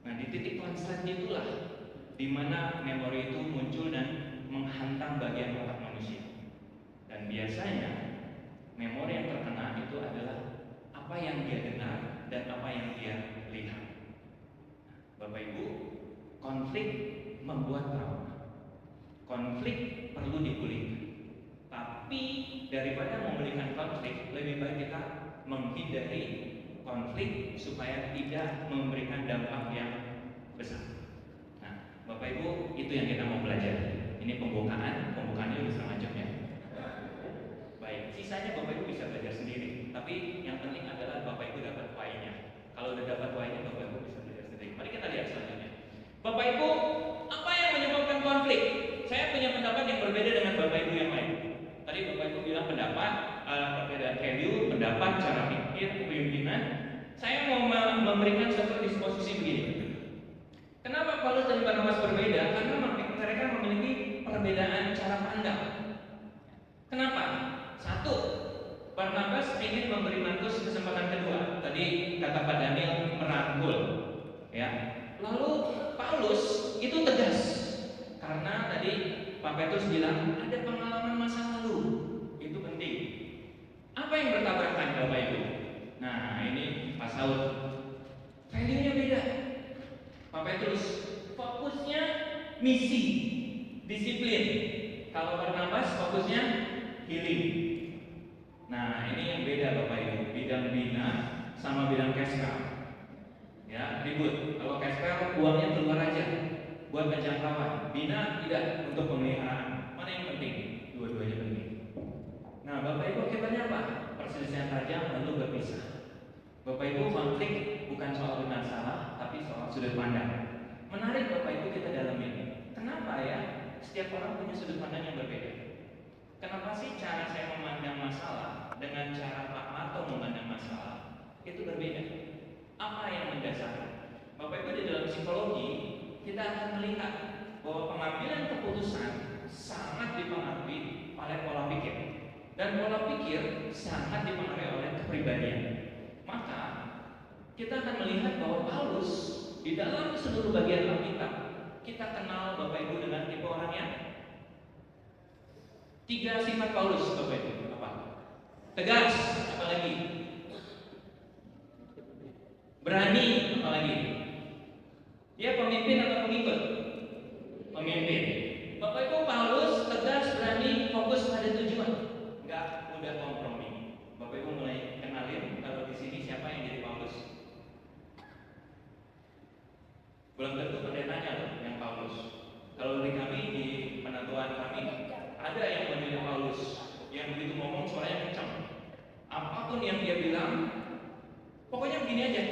Nah, di titik konslet itulah di mana memori itu muncul dan menghantam bagian otak manusia. Dan biasanya memori yang terkena itu adalah apa yang dia dengar dan apa yang dia lihat. Bapak Ibu, konflik membuat trauma. Konflik perlu dipulihkan. Tapi daripada memberikan konflik, lebih baik kita menghindari konflik supaya tidak memberikan dampak yang besar. Nah, Bapak Ibu, itu yang kita mau belajar. Ini pembukaannya udah setengah jam ya. Baik, sisanya Bapak Ibu bisa belajar sendiri. Tapi yang penting adalah Bapak Ibu dapat why-nya. Kalau udah dapat why-nya, Bapak Ibu bisa belajar sendiri. Mari kita lihat selanjutnya. Bapak Ibu, apa yang menyebabkan konflik? Saya punya pendapat yang berbeda dengan Bapak Ibu yang lain. Tadi Bapak Ibu bilang pendapat, perbedaan value, pendapat, cara pikir, kepemimpinan. Saya mau memberikan satu disposisi begini. Kenapa Paulus dan Barnabas berbeda? Karena mereka memiliki perbedaan cara pandang. Kenapa? Satu, Barnabas ingin memberi Markus kesempatan kedua. Tadi kata Pak Daniel merangkul, ya. Lalu Paulus itu tegas karena tadi Pak Petrus bilang ada pengalaman masa lalu, itu penting. Apa yang bertabrakan Bapak Ibu? Nah ini Pak Saud, value-nya beda. Pak Petrus fokusnya misi, disiplin. Kalau Barnabas fokusnya healing. Nah ini yang beda Bapak Ibu, bidang bina sama bidang keskal. Ya ribut. Kalau keskal uangnya keluar aja buat penjangkauan. Bina tidak untuk pemeliharaan. Mana yang penting? Dua-duanya penting. Nah Bapak Ibu akibatnya apa? Perselisihan tajam lalu berpisah. Bapak Ibu, konflik bukan soal benar salah, tapi soal sudut pandang. Menarik Bapak Ibu kita dalam ini. Kenapa ya? Setiap orang punya sudut pandang yang berbeda. Kenapa sih cara saya memandang masalah dengan cara Pak Marto memandang masalah itu berbeda? Apa yang mendasari? Bapak Ibu di dalam psikologi kita akan melihat bahwa pengambilan keputusan sangat dipengaruhi oleh pola pikir dan pola pikir sangat dipengaruhi oleh kepribadian. Maka kita akan melihat bahwa Paulus di dalam seluruh bagian Alkitab kita kenal Bapak Ibu dengan tipe orangnya. 3 sifat Paulus Bapak Ibu apa? Tegas, apalagi? Berani, apalagi? Dia pemimpin atau pengikut? Pemimpin. Bapak Ibu, Paulus tegas, berani, fokus pada tujuan. Enggak mudah kompromi. Bapak Ibu mulai kenalin kalau di sini siapa yang jadi Paulus? Belum tentu pendetanya loh yang Paulus. Kalau di kami di penentuan kami ada yang memilih Paulus yang begitu ngomong suaranya kencang. Apapun yang dia bilang, pokoknya begini aja.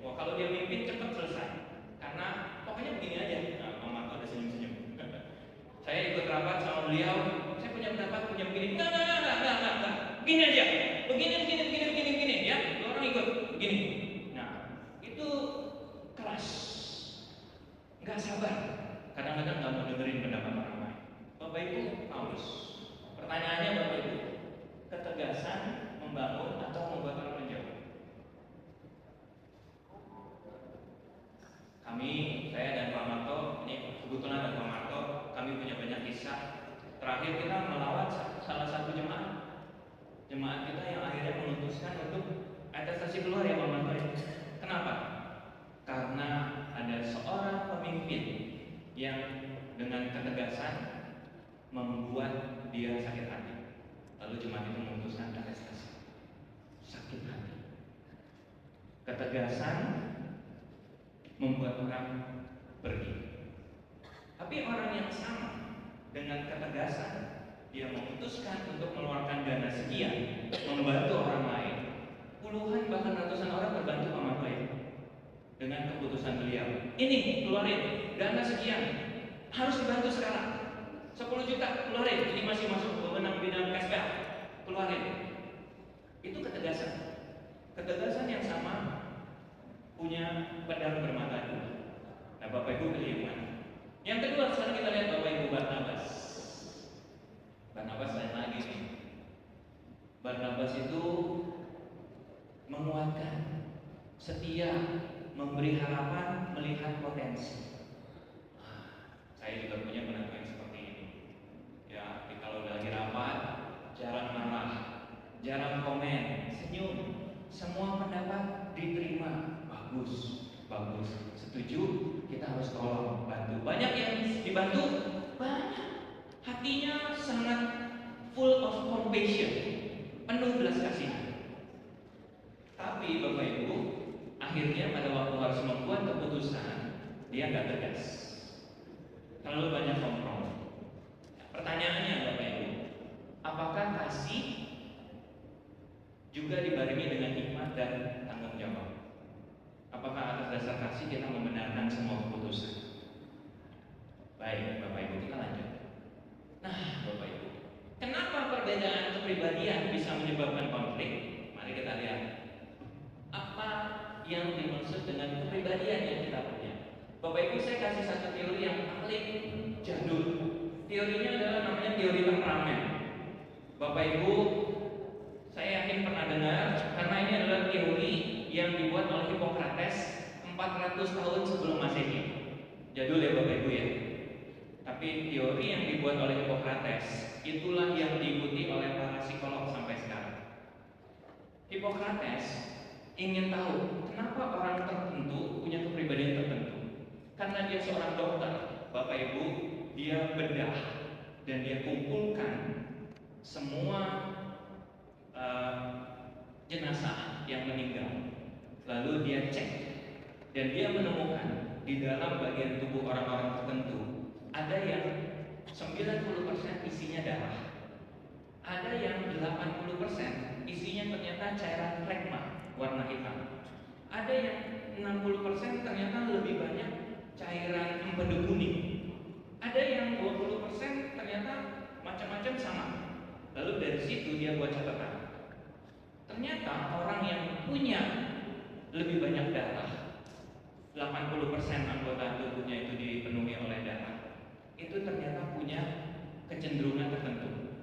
Wah kalau dia mimpin cepat selesai. Karena pokoknya begini aja. Nah, Mama tuh ada senyum-senyum. Saya ikut rapat sama beliau. Saya punya pendapat punya begini. Enggak. Begini aja. Begini ya. Dua orang ikut begini. Nah itu keras. Nggak sabar. Kadang-kadang nggak mau dengerin pendapat orang lain. Bapak Ibu, Paulus. Pertanyaannya Bapak Ibu, ketegasan membangun atau membuat orang menjauh? Kami, saya dan Pak Marto, ini kebetulan ada Pak Marto, kami punya banyak kisah. Terakhir kita melawat salah satu jemaat kita yang akhirnya memutuskan untuk atestasi keluar ya Pak Marto. Kenapa? Karena ada seorang pemimpin yang dengan ketegasan membuat dia sakit hati. Lalu jemaat itu memutuskan atestasi. Sakit hati. Ketegasan membuat orang pergi. Tapi orang yang sama dengan ketegasan dia memutuskan untuk mengeluarkan dana sekian membantu orang lain. Puluhan bahkan ratusan orang terbantu sama baik dengan keputusan beliau. Ini keluarin dana sekian harus dibantu sekarang. 10 juta keluarin. Ini masih masuk wewenang bidang keskal. Keluarin. Itu ketegasan. Ketegasan yang sama punya pedang bermata dua. Nah Bapak Ibu pilih yang mana? Yang kedua sekarang kita lihat Bapak Ibu Barnabas. Barnabas lain lagi nih. Barnabas itu menguatkan, setia, memberi harapan, melihat potensi. Saya juga punya pendapat yang seperti ini. Ya, kalau lagi rapat, jarang marah, jarang komen, senyum, semua pendapat diterima. Bagus, setuju, kita harus tolong, bantu. Banyak yang dibantu, banyak. Hatinya sangat full of compassion, penuh belas kasihan. Tapi Bapak Ibu, akhirnya pada waktu harus membuat keputusan, dia nggak tegas, terlalu banyak kompromi. Pertanyaannya Bapak Ibu, apakah kasih juga dibarengi dengan hikmat dan tanggung jawab? Apakah atas dasar kasih kita membenarkan semua keputusan? Baik, Bapak Ibu, kita lanjut. Nah, Bapak Ibu, kenapa perbedaan kepribadian bisa menyebabkan konflik? Mari kita lihat apa yang dimaksud dengan kepribadian yang kita punya. Bapak Ibu, saya kasih satu teori yang paling jadul. Teorinya adalah namanya teori temperamen. Bapak Ibu, saya yakin pernah dengar, karena ini adalah teori yang dibuat oleh Hippocrates 400 tahun sebelum Masehi. Jadul ya Bapak Ibu ya. Tapi teori yang dibuat oleh Hippocrates itulah yang diikuti oleh para psikolog sampai sekarang. Hippocrates ingin tahu kenapa orang tertentu punya kepribadian tertentu. Karena dia seorang dokter, Bapak Ibu, dia bedah dan dia kumpulkan semua jenazah yang meninggal. Lalu dia cek dan dia menemukan di dalam bagian tubuh orang-orang tertentu ada yang 90% isinya darah, ada yang 80% isinya ternyata cairan flegma warna hitam, ada yang 60% ternyata lebih banyak cairan empedu kuning, ada yang 20% ternyata macam-macam sama. Lalu dari situ dia buat catatan. Ternyata orang yang punya lebih banyak darah, 80% anggota tubuhnya itu dipenuhi oleh darah, itu ternyata punya kecenderungan tertentu.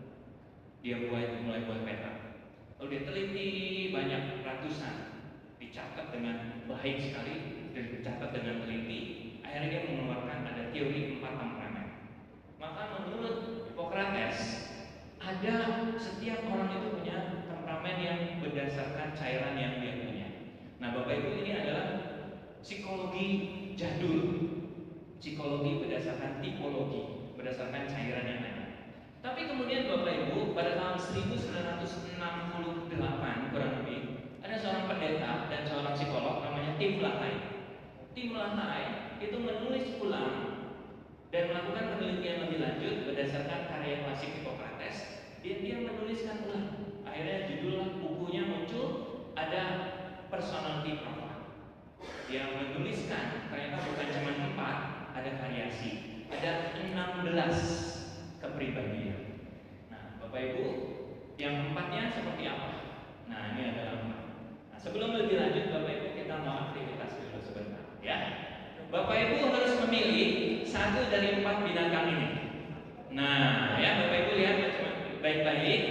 Dia mulai buat peta. Lalu dia teliti banyak ratusan, dicatat dengan baik sekali dan dicatat dengan teliti. Akhirnya dia mengeluarkan ada teori 4 temperamen. Maka menurut Hippocrates, ada setiap orang itu punya temperamen yang berdasarkan cairan yang dia punya. Nah, Bapak Ibu, ini adalah psikologi jadul, psikologi berdasarkan tipologi, berdasarkan cairan yang ada. Tapi kemudian Bapak Ibu, pada tahun 1968 kurang lebih, ada seorang pendeta dan seorang psikolog namanya Tim LaHaye. Tim LaHaye itu menulis ulang dan melakukan penelitian lebih lanjut berdasarkan karya klasik Hippocrates. Dia menuliskan ulang. Akhirnya judul bukunya muncul, ada personality profile. Dia menuliskan ternyata bukan cuma 4, ada variasi, ada 16 kepribadian. Nah, Bapak Ibu, yang 4-nya seperti apa? Nah, ini adalah 4. Nah, sebelum lebih lanjut, Bapak Ibu, kita mau aktivitas dulu sebentar, ya. Bapak Ibu harus memilih 1 dari 4 binatang ini. Nah, ya Bapak Ibu lihat baik-baik.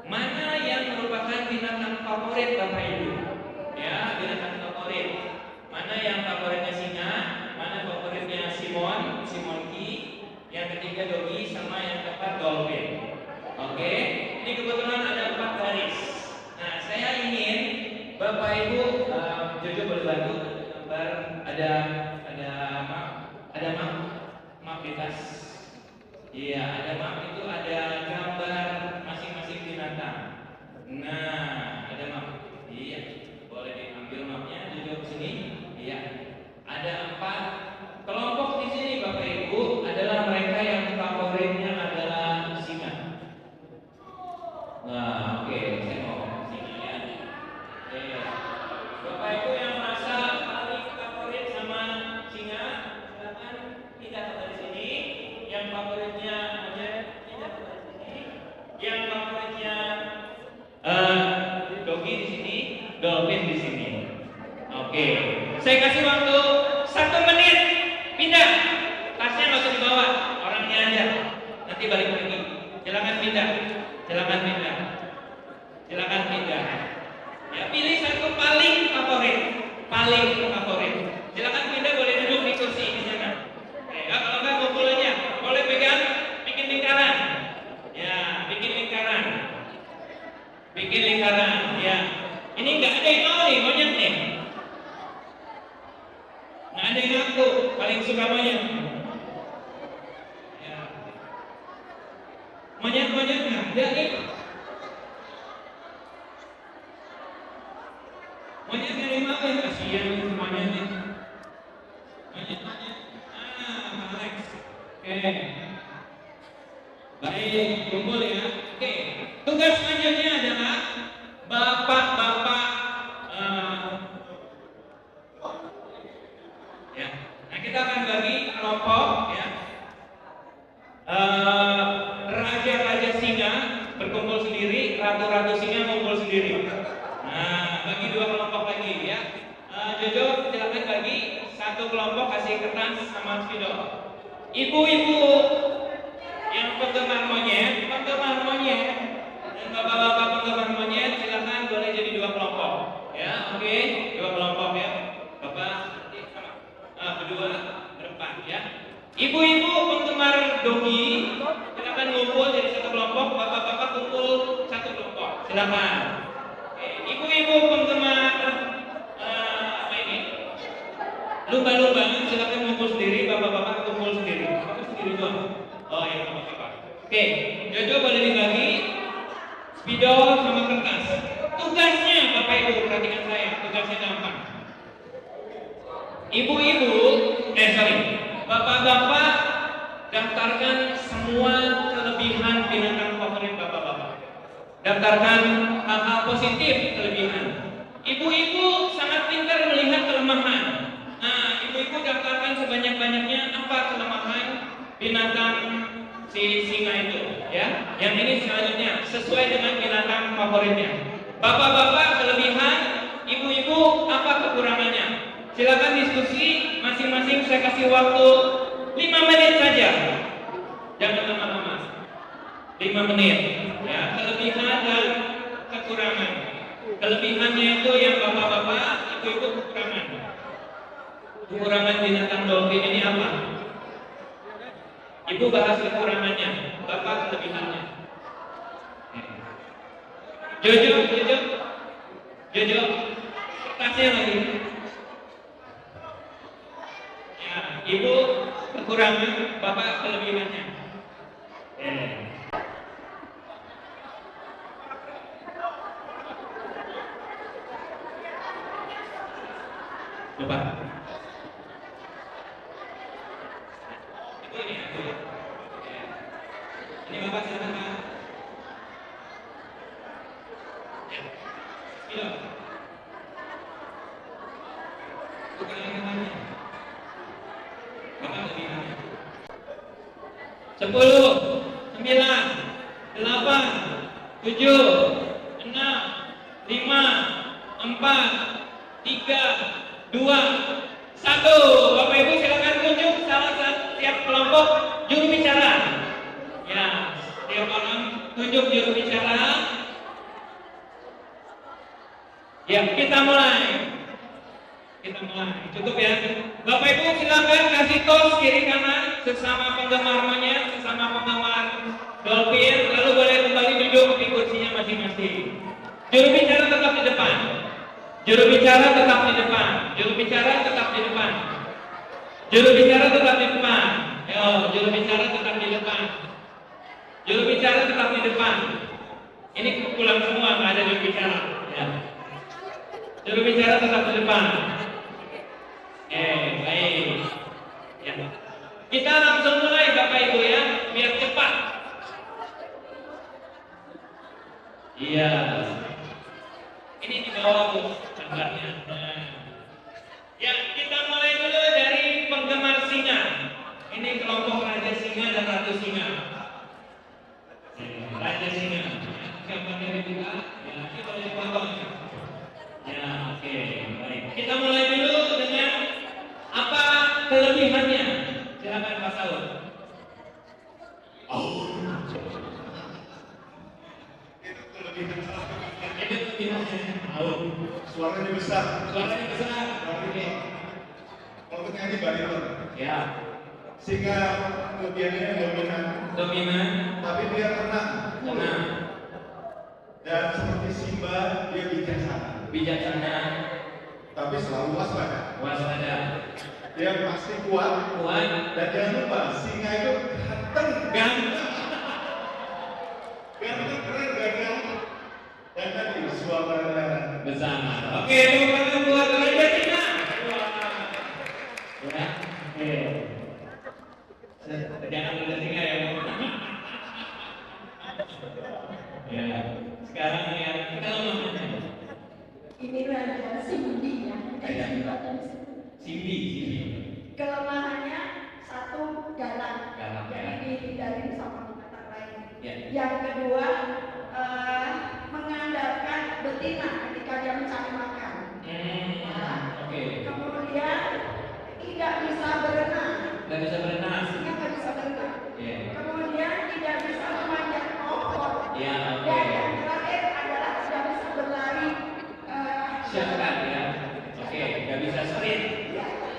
Mana yang merupakan binatang favorit Bapak Ibu? Ya, binatang favorit. Mana yang favoritnya singa? Mana favoritnya Simon Ki? Yang ketiga Dogi, sama yang keempat dolphin. Oke, ini kebetulan ada 4 garis. Nah, saya ingin Bapak Ibu, Jojo boleh bantu gambar, ada map di tas. Iya, ada map itu ada gambar masing-masing binatang. Nah, ada map. Iya, boleh diambil mapnya, Jojo sini. Iya, ada 4 kelompok di sini Bapak Ibu, adalah mereka yang favoritnya adalah singa. Nah, oke, saya mau singa ya. Oke. Bapak Ibu yang merasa paling favorit sama singa, silakan pindah ke sini. Yang favoritnya monyet, pindah ke sini. Yang favoritnya Dogi di sini, dolphin di sini. Oke, saya kasih waktu 1 menit. Pindah, tasnya nggak usah dibawa, orangnya aja. Nanti balik lagi. Silakan pindah, silakan pindah, silakan pindah. Ya, pilih 1 paling favorit, paling favorit. Silakan pindah, boleh duduk di kursi di sana. Oke, ya, kalau nggak kumpul aja, boleh pegang, bikin lingkaran. Ya, bikin lingkaran, bikin lingkaran. Ya, ini nggak ada yang mau nih monyet nih. Nggak ada yang ngaku paling suka monyet. Ya. Monyet Monyet dari mana ya? Kasihan nih semuanya nih. Monyet. Alex. Oke. Baik, kumpul ya. Oke. Tugas selanjutnya adalah bapak-bapak. Ya. Nah, kita akan bagi kelompok ya. Raja-raja singa berkumpul sendiri, ratu-ratu singa kumpul sendiri. Nah, bagi dua kelompok lagi ya. Jojo silakan bagi satu kelompok, kasih kertas sama spidol. Ibu-ibu yang penggemar monyet, dan bapak-bapak penggemar monyet silakan boleh jadi dua kelompok. Ya, oke, dua kelompok ya. Bapak sama berdua berempat ya. Ibu-ibu penggemar dogi silakan ngumpul jadi satu kelompok, bapak-bapak kumpul satu kelompok. Silakan. Ibu-ibu penggemar apa ini? Lumba-lumba silakan ngumpul sendiri, bapak-bapak kumpul sendiri. Bapak sendiri doang. Oh iya, bapak-bapak. Oke, Jojo boleh dibagi spidol sama kertas. Tugasnya Bapak Ibu perhatikan saya, tugasnya gampang. Ibu-ibu, bapak-bapak daftarkan semua kelebihan binatang favorit bapak-bapak. Daftarkan hal-hal positif kelebihan. Ibu-ibu sangat pintar melihat kelemahan. Nah, ibu-ibu daftarkan sebanyak-banyaknya apa kelemahan binatang si singa itu, ya. Yang ini selanjutnya sesuai dengan binatang favoritnya. Bapak-bapak kelebihan, ibu-ibu apa kekurangannya? Silakan diskusi masing-masing. Saya kasih waktu 5 menit saja. Jangan lama-lama. 5 menit. Ya, kelebihan dan kekurangan. Kelebihannya itu yang bapak-bapak, ibu-ibu kekurangan. Kekurangan binatang dolphin ini apa? Ibu bahas kekurangannya, bapak kelebihannya. Jojo, kertasnya lagi. Ya, ibu kekurangan, bapak kelebihannya. Coba. Ini bapak silakan Pak. Iya. Bukan kelebihannya. Bapak kelebihannya. 10, 9, 8, 7, 6, 5, 4, 3, 2, 1. Bapak Ibu silakan tunjuk salah satu tiap kelompok juru bicara. Ya, tiap orang tunjuk juru bicara. Ya, kita mulai. Cukup ya. Bapak Ibu silakan kasih tos kiri kanan sesama penggemar monyet, sesama penggemar dolphin, lalu boleh kembali duduk di kursinya masing-masing. Juru bicara tetap di depan. Juru bicara tetap di depan. Juru bicara tetap di depan. Juru bicara tetap di depan. Yo, juru bicara tetap di depan. Juru bicara tetap di depan. Ini pulang semua, nggak ada juru bicara. Ya. Juru bicara tetap di depan. Baik. Ya. Kita langsung mulai Bapak Ibu ya, biar cepat. Iya. Ini di bawah Bu, gambarnya. Ya, kita mulai dulu dari penggemar singa. Ini kelompok raja singa dan ratu singa. Raja singa. Gambarnya juga. Ya, kita boleh potong. Ya, oke, baik. Kita mulai dulu dengan apa kelebihannya. Silakan Pak Saud. Itu kelebihannya. Suaranya besar. Oke. Kalau penyanyi bariton. Ya. Sehingga kelebihannya Dominan. tapi dia tenang. Dan seperti Simba, dia Bijaksana. tapi selalu waspada. Dia pasti kuat. Dan jangan lupa, singa itu ganteng, keren, dan tadi suaranya Bersama. Oke, betina ketika dia mencari makan. Kemudian tidak bisa berenang. Nggak bisa berenang. Aslinya nggak bisa berenang. Kemudian tidak bisa memanjat pohon. Ya, Dan yang terakhir adalah tidak bisa berlari. Siapkan ya. Oke, nggak bisa sprint.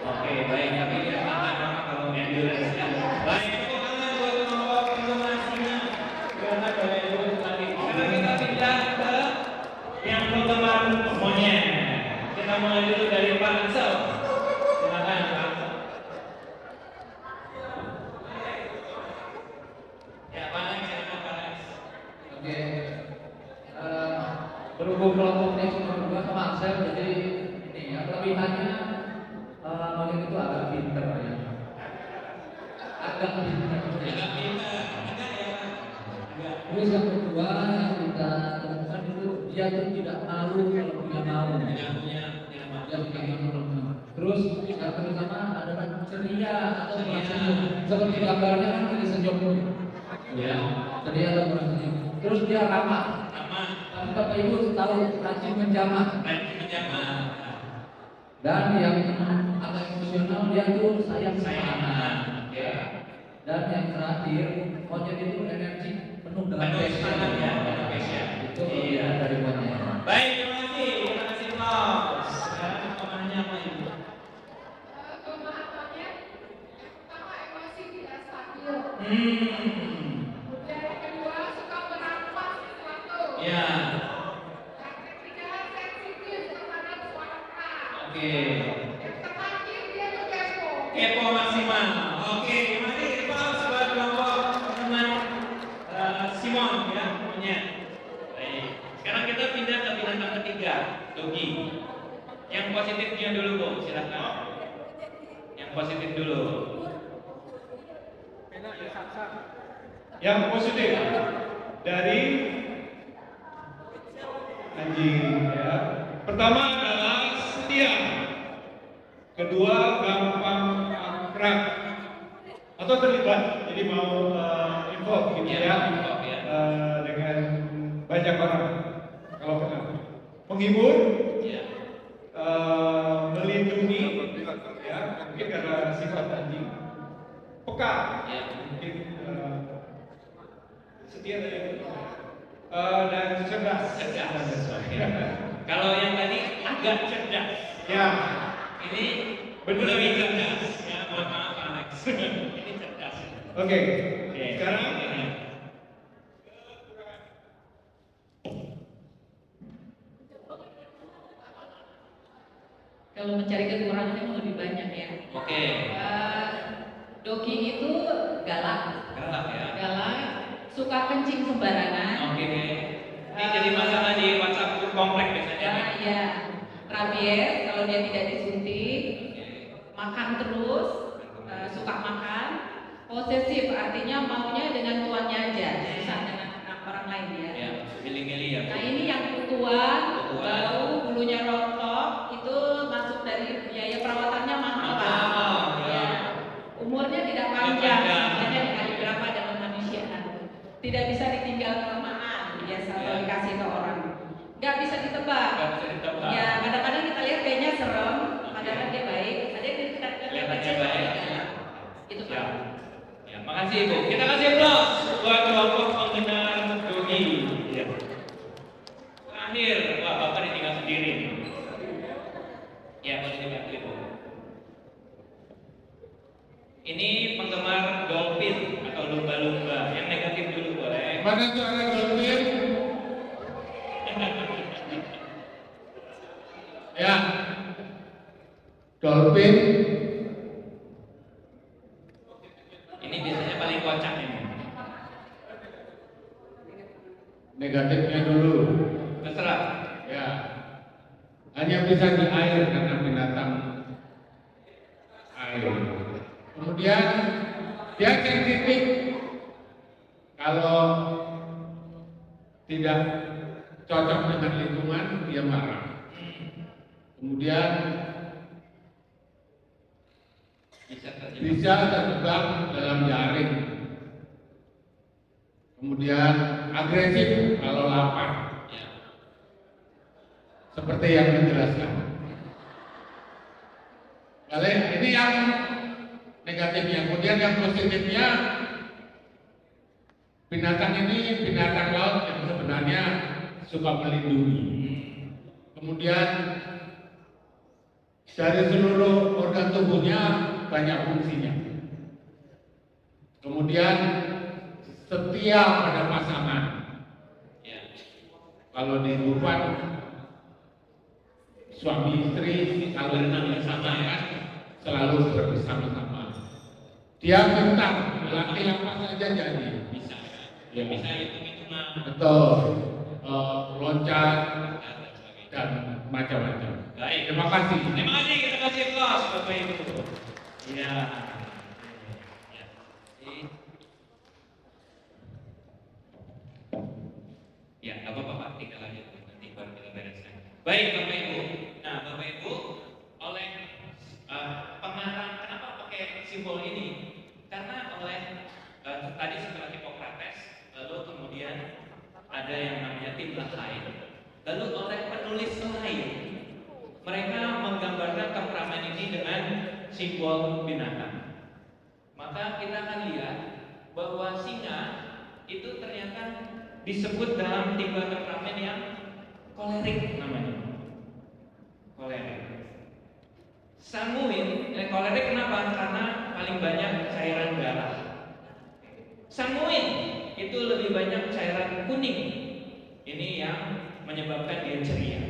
Oke, baik. Tapi dia makan kalau endurance ya. Baik, tepuk tangan buat kelompok penggemarnya. Karena Bapak Ibu tadi. Sekarang kita pindah ke yang penggemar monyet. Kita mulai dulu dari Pak Ansel. Silakan Pak Ansel. Ya, Pak Alex, silakan Pak Alex. Oke. Berhubung kelompoknya cuma berdua sama Ansel, jadi ini ya kelebihannya monyet itu agak pinter ya. Agak pinter. Terus yang kedua yang kita temukan itu dia tuh tidak malu kalau punya mau. Terus yang pertama adalah ceria atau senyum. Seperti gambarnya kan ini senyum. Ya, ceria atau senyum. Terus dia ramah. Tapi Bapak Ibu tahu rajin menjamah. Dan yang agak emosional dia tuh sayang sama anak. Dan yang terakhir monyet itu energi penuh dengan passion. Itu kelebihan dari monyet. Baik, terima kasih. Terima kasih Pak. Sekarang komennya apa Ibu? Kelemahan monyet yang pertama emosi tidak stabil. Kemudian yang kedua suka merampas sesuatu. Ya. Yang ketiga sensitif terhadap suara keras. Oke. Yang terakhir dia tuh kepo. Kepo maksimal. Oke, mari kita buat kelompok teman Simon ya, monyet. Baik. Sekarang kita pindah ke binatang ketiga, Dogi. Yang positifnya dulu Bu, silakan. Yang positif dulu. Yang positif dari anjing ya. Pertama adalah setia. Kedua gampang akrab atau terlibat. Jadi mau involve gitu ya. Dengan banyak orang. Kalau kenal. Menghibur, melindungi, ya mungkin karena sifat anjing. Peka, mungkin setia dan cerdas. Kalau yang tadi agak cerdas. Ya. Ini lebih cerdas. Ya, mohon maaf Alex. Ini cerdas. Oke. Sekarang Kalau mencari kekurangannya memang lebih banyak ya. Oke. Doki itu galak. Galak ya. Galak, suka kencing sembarangan. Oke. Ini jadi masalah di WhatsApp grup komplek biasanya. Iya. Rabies kalau dia tidak disuntik. Makan terus, suka makan. Posesif artinya maunya dengan tuannya aja, susah dengan orang lain ya. Ya, milih-milih ya. Nah ini yang kutuan, bau, bulunya rontok, itu masuk dari biaya perawatannya mahal Pak. Ya. Umurnya tidak panjang, misalnya dikali berapa dengan manusia. Tidak bisa ditinggal kelamaan, biasa kalau dikasih ke orang. Nggak bisa ditebak. Ya kadang-kadang kita lihat kayaknya serem, padahal dia baik. Ada yang kita Kelihatannya baik. Itu Pak. Ya, makasih Ibu. Kita kasih aplaus buat kelompok penggemar Dogi. Ya. Terakhir, wah Bapak ditinggal sendiri. Ya, boleh dibantu Ibu. Ini penggemar dolphin atau lumba-lumba. Yang negatif dulu boleh. Mana tuh ada dolphin? Ya, dolphin. Ini biasanya paling kocak ini. Negatifnya dulu. Terserah. Ya, hanya bisa di air karena binatang air. Kemudian dia sensitif kalau tidak cocok dengan lingkungan dia marah. Kemudian bisa terjebak dalam jaring. Kemudian agresif kalau lapar. seperti yang dijelaskan. Balik, ini yang negatifnya. Kemudian yang positifnya, binatang ini binatang laut yang sebenarnya suka melindungi. Kemudian dari seluruh organ tubuhnya banyak fungsinya. Kemudian setia pada pasangan. Kalau di Dufan suami istri kalau pasangan selalu bersama-sama. Dia minta latih apa saja jadi. Bisa. Ya. Bisa hitung-hitungan. Betul. Loncat dan macam-macam. Baik. Terima kasih. Terima kasih, kita kasih applause Bapak Ibu. Iya. Ya, nggak apa-apa Pak, tinggal aja nanti baru kita bereskan. Baik Bapak Ibu. Nah Bapak Ibu, oleh pengarang kenapa pakai simbol ini? Karena oleh tadi setelah Hippocrates, lalu kemudian ada yang namanya Tim Lahai, lalu oleh penulis lain, mereka menggambarkan temperamen ini dengan simbol binatang. Maka kita akan lihat bahwa singa itu ternyata disebut dalam tiga temperamen yang kolerik namanya. Kolerik. Sanguin, kolerik kenapa? Karena paling banyak cairan darah. Sanguin itu lebih banyak cairan kuning. Ini yang menyebabkan dia ceria.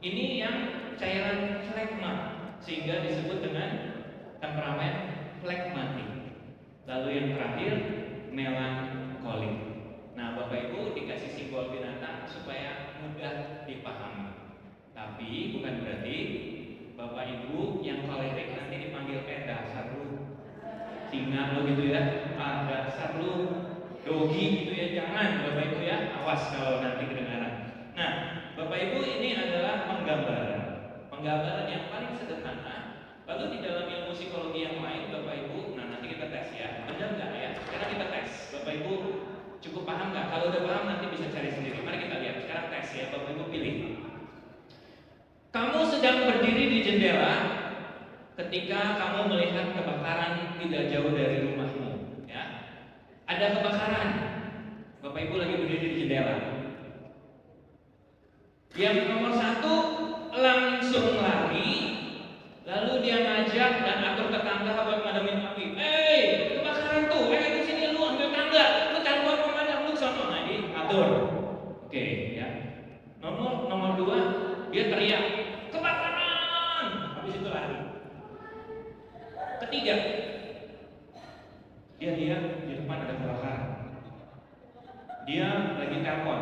Ini yang cairan flegma, sehingga disebut dengan temperamen flegmatik. Lalu yang terakhir melankolik. Nah, Bapak Ibu dikasih simbol binatang supaya mudah dipahami. Tapi bukan berarti Bapak Ibu yang kolerik nanti dipanggil dasar lu singa lu gitu ya, dasar lu dogi gitu ya, jangan Bapak Ibu ya, awas kalau nanti kedengaran. Nah, Bapak Ibu ini adalah penggambaran yang paling sederhana. Lalu di dalam ilmu psikologi yang lain Bapak Ibu, nah nanti kita tes ya, benar nggak ya? Karena kita tes, Bapak Ibu cukup paham nggak? Kalau udah paham nanti bisa cari sendiri. Mari kita lihat sekarang tes ya, Bapak Ibu pilih. Kamu sedang berdiri di jendela ketika kamu melihat kebakaran tidak jauh dari rumahmu, ya. Ada kebakaran, Bapak Ibu lagi berdiri di jendela. Yang nomor satu langsung lari, lalu dia ngajak dan atur tetangga buat madamin api. Kebakaran tuh, di sini lu ambil tangga, lu cari buat pemadam, lu sono. Nah, ini atur. Oke, ya. Nomor dua, dia teriak, kebakaran. Habis itu lari. Ketiga, dia lihat di depan ada kebakaran. Dia lagi telepon.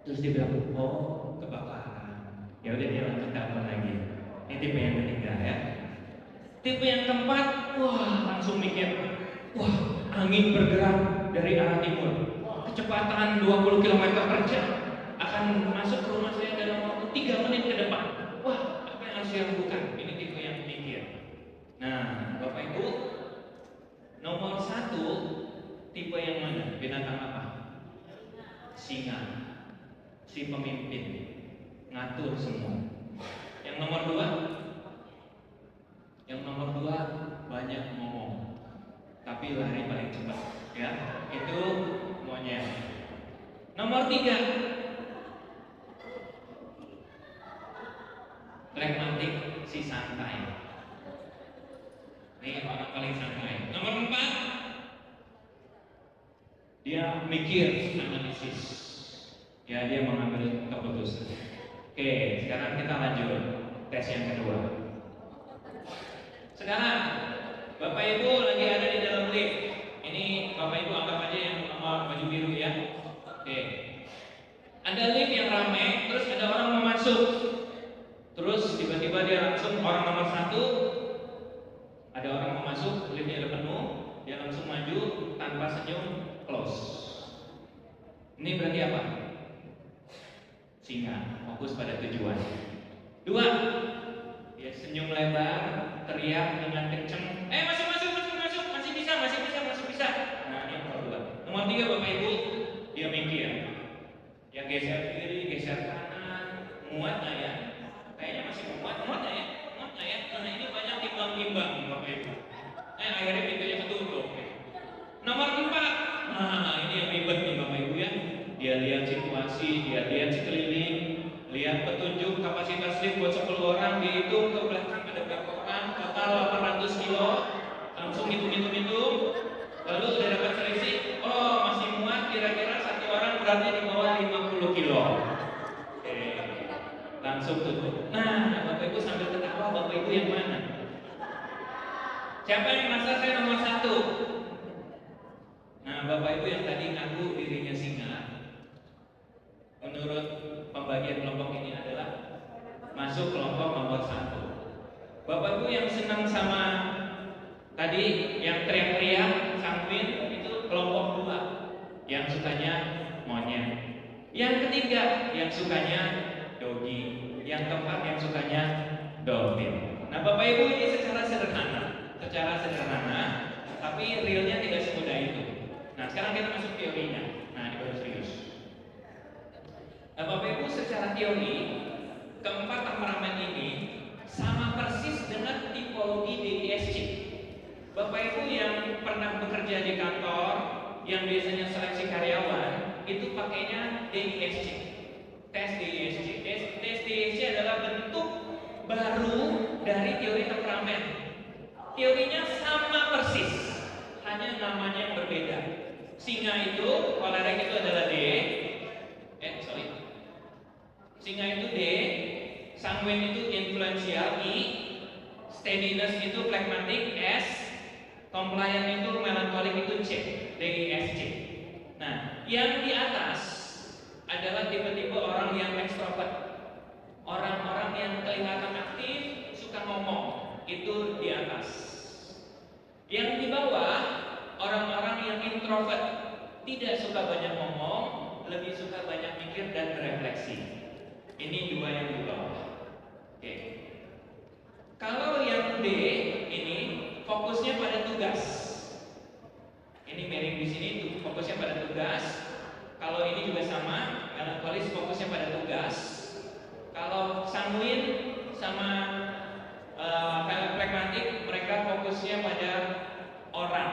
Terus dia bilang, oh kebakaran. Ya udah dia lanjut telepon lagi. Ini tipe yang ketiga ya. Tipe yang keempat, wah langsung mikir, wah angin bergerak dari arah timur, kecepatan 20 km per jam akan masuk ke rumah saya dalam waktu 3 menit ke depan. Wah, apa yang harus saya lakukan? Ini tipe yang mikir. Nah, Bapak Ibu, nomor satu tipe yang mana? Binatang apa? Singa, si pemimpin, ngatur semua. Yang nomor dua banyak ngomong, tapi lari paling cepat, ya. Itu monyet. Nomor 3 flegmatik, si santai. Ini orang paling santai. Nomor 4 dia mikir, analisis. Ya, dia mengambil keputusan. Oke, sekarang kita lanjut tes yang kedua. Sekarang Bapak Ibu lagi ada di dalam lift. Ini Bapak Ibu anggap aja yang nomor baju biru ya. Oke. Ada lift yang ramai, terus ada orang mau masuk. Terus tiba-tiba dia langsung orang nomor 1, ada orang mau masuk, liftnya udah penuh, dia langsung maju tanpa senyum, close. Ini berarti apa? Singa, fokus pada tujuan. 2, dia senyum lebar, teriak dengan kenceng, masih bisa. Nah, ini nomor 2. Nomor 3 Bapak Ibu, dia mikir, ya geser kiri, geser kanan, muat dia lihat situasi, dia lihat sekeliling, lihat petunjuk kapasitas lift buat 10 orang, dihitung ke belakang ada berapa orang, total 800 kilo, langsung hitung-hitung, lalu udah dapat selisih, oh masih muat, kira-kira satu orang beratnya di bawah 50 kilo. Oke, langsung tutup. Nah, Bapak Ibu sambil ketawa, Bapak Ibu yang mana? Siapa yang merasa saya nomor 1? Nah, Bapak Ibu yang tadi ngaku dirinya singa, menurut pembagian kelompok ini adalah masuk kelompok nomor 1. Bapak Ibu yang senang sama tadi yang teriak-teriak, sanguin, itu kelompok 2, yang sukanya monyet. Yang ketiga yang sukanya dogi, yang keempat yang sukanya dolphin. Nah, Bapak Ibu ini secara sederhana, tapi realnya tidak semudah itu. Nah, sekarang kita masuk teorinya. Nah, ini baru serius. Nah, Bapak Ibu secara teori, keempat temperamen ini sama persis dengan tipologi DISC. Bapak Ibu yang pernah bekerja di kantor, yang biasanya seleksi karyawan, itu pakainya DISC. Tes DISC. Tes DISC adalah bentuk baru dari teori temperamen. Teorinya sama persis, hanya namanya yang berbeda. Singa itu, kolerek itu adalah D. Singa itu D, sanguin itu influensial I, steadiness itu phlegmatic S, compliant itu melankolik itu C, DISC. Nah, yang di atas adalah tipe-tipe orang yang ekstrovert, orang-orang yang kelihatan aktif, suka ngomong, itu di atas. Yang di bawah orang-orang yang introvert, tidak suka banyak ngomong, lebih suka banyak mikir dan berefleksi. Ini 2 yang di bawah. Oke. Kalau yang D ini fokusnya pada tugas. Ini miring di sini fokusnya pada tugas. Kalau ini juga sama, melankolis fokusnya pada tugas. Kalau sanguin sama phlegmatic, mereka fokusnya pada orang.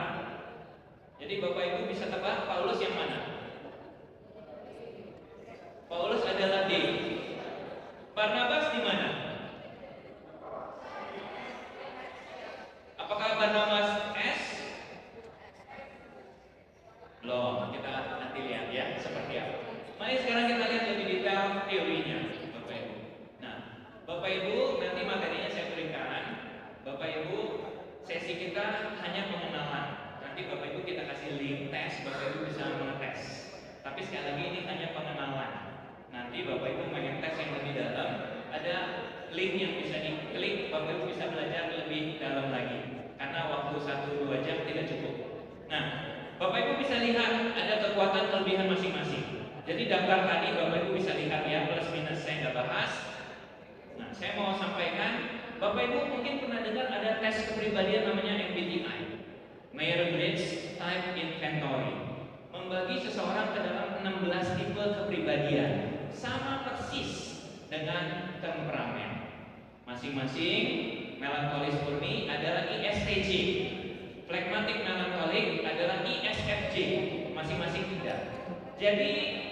Jadi Bapak Ibu bisa tebak Paulus yang mana? Paulus adalah D. Barnabas di mana? Apakah Barnabas S? Belum, kita nanti lihat ya seperti apa. Mari sekarang kita lihat lebih detail teorinya, Bapak Ibu. Nah, Bapak Ibu nanti materinya saya berikan. Bapak Ibu sesi kita hanya pengenalan. Nanti Bapak Ibu kita kasih link tes, Bapak Ibu bisa mengetes. Tapi sekali lagi ini hanya pengenalan. Nanti Bapak Ibu pengen tes yang lebih dalam, ada link yang bisa diklik, Bapak Ibu bisa belajar lebih dalam lagi. Karena waktu 1-2 jam tidak cukup. Nah, Bapak Ibu bisa lihat ada kekuatan kelebihan masing-masing. Jadi daftar tadi Bapak Ibu bisa lihat ya, plus minus saya nggak bahas. Nah, saya mau sampaikan, Bapak Ibu mungkin pernah dengar ada tes kepribadian namanya MBTI, Myers-Briggs Type Inventory, membagi seseorang ke dalam 16 tipe kepribadian, sama persis dengan temperamen. Masing-masing melankolis murni adalah ISTJ, phlegmatic melankolik adalah ISFJ, masing-masing 3. Jadi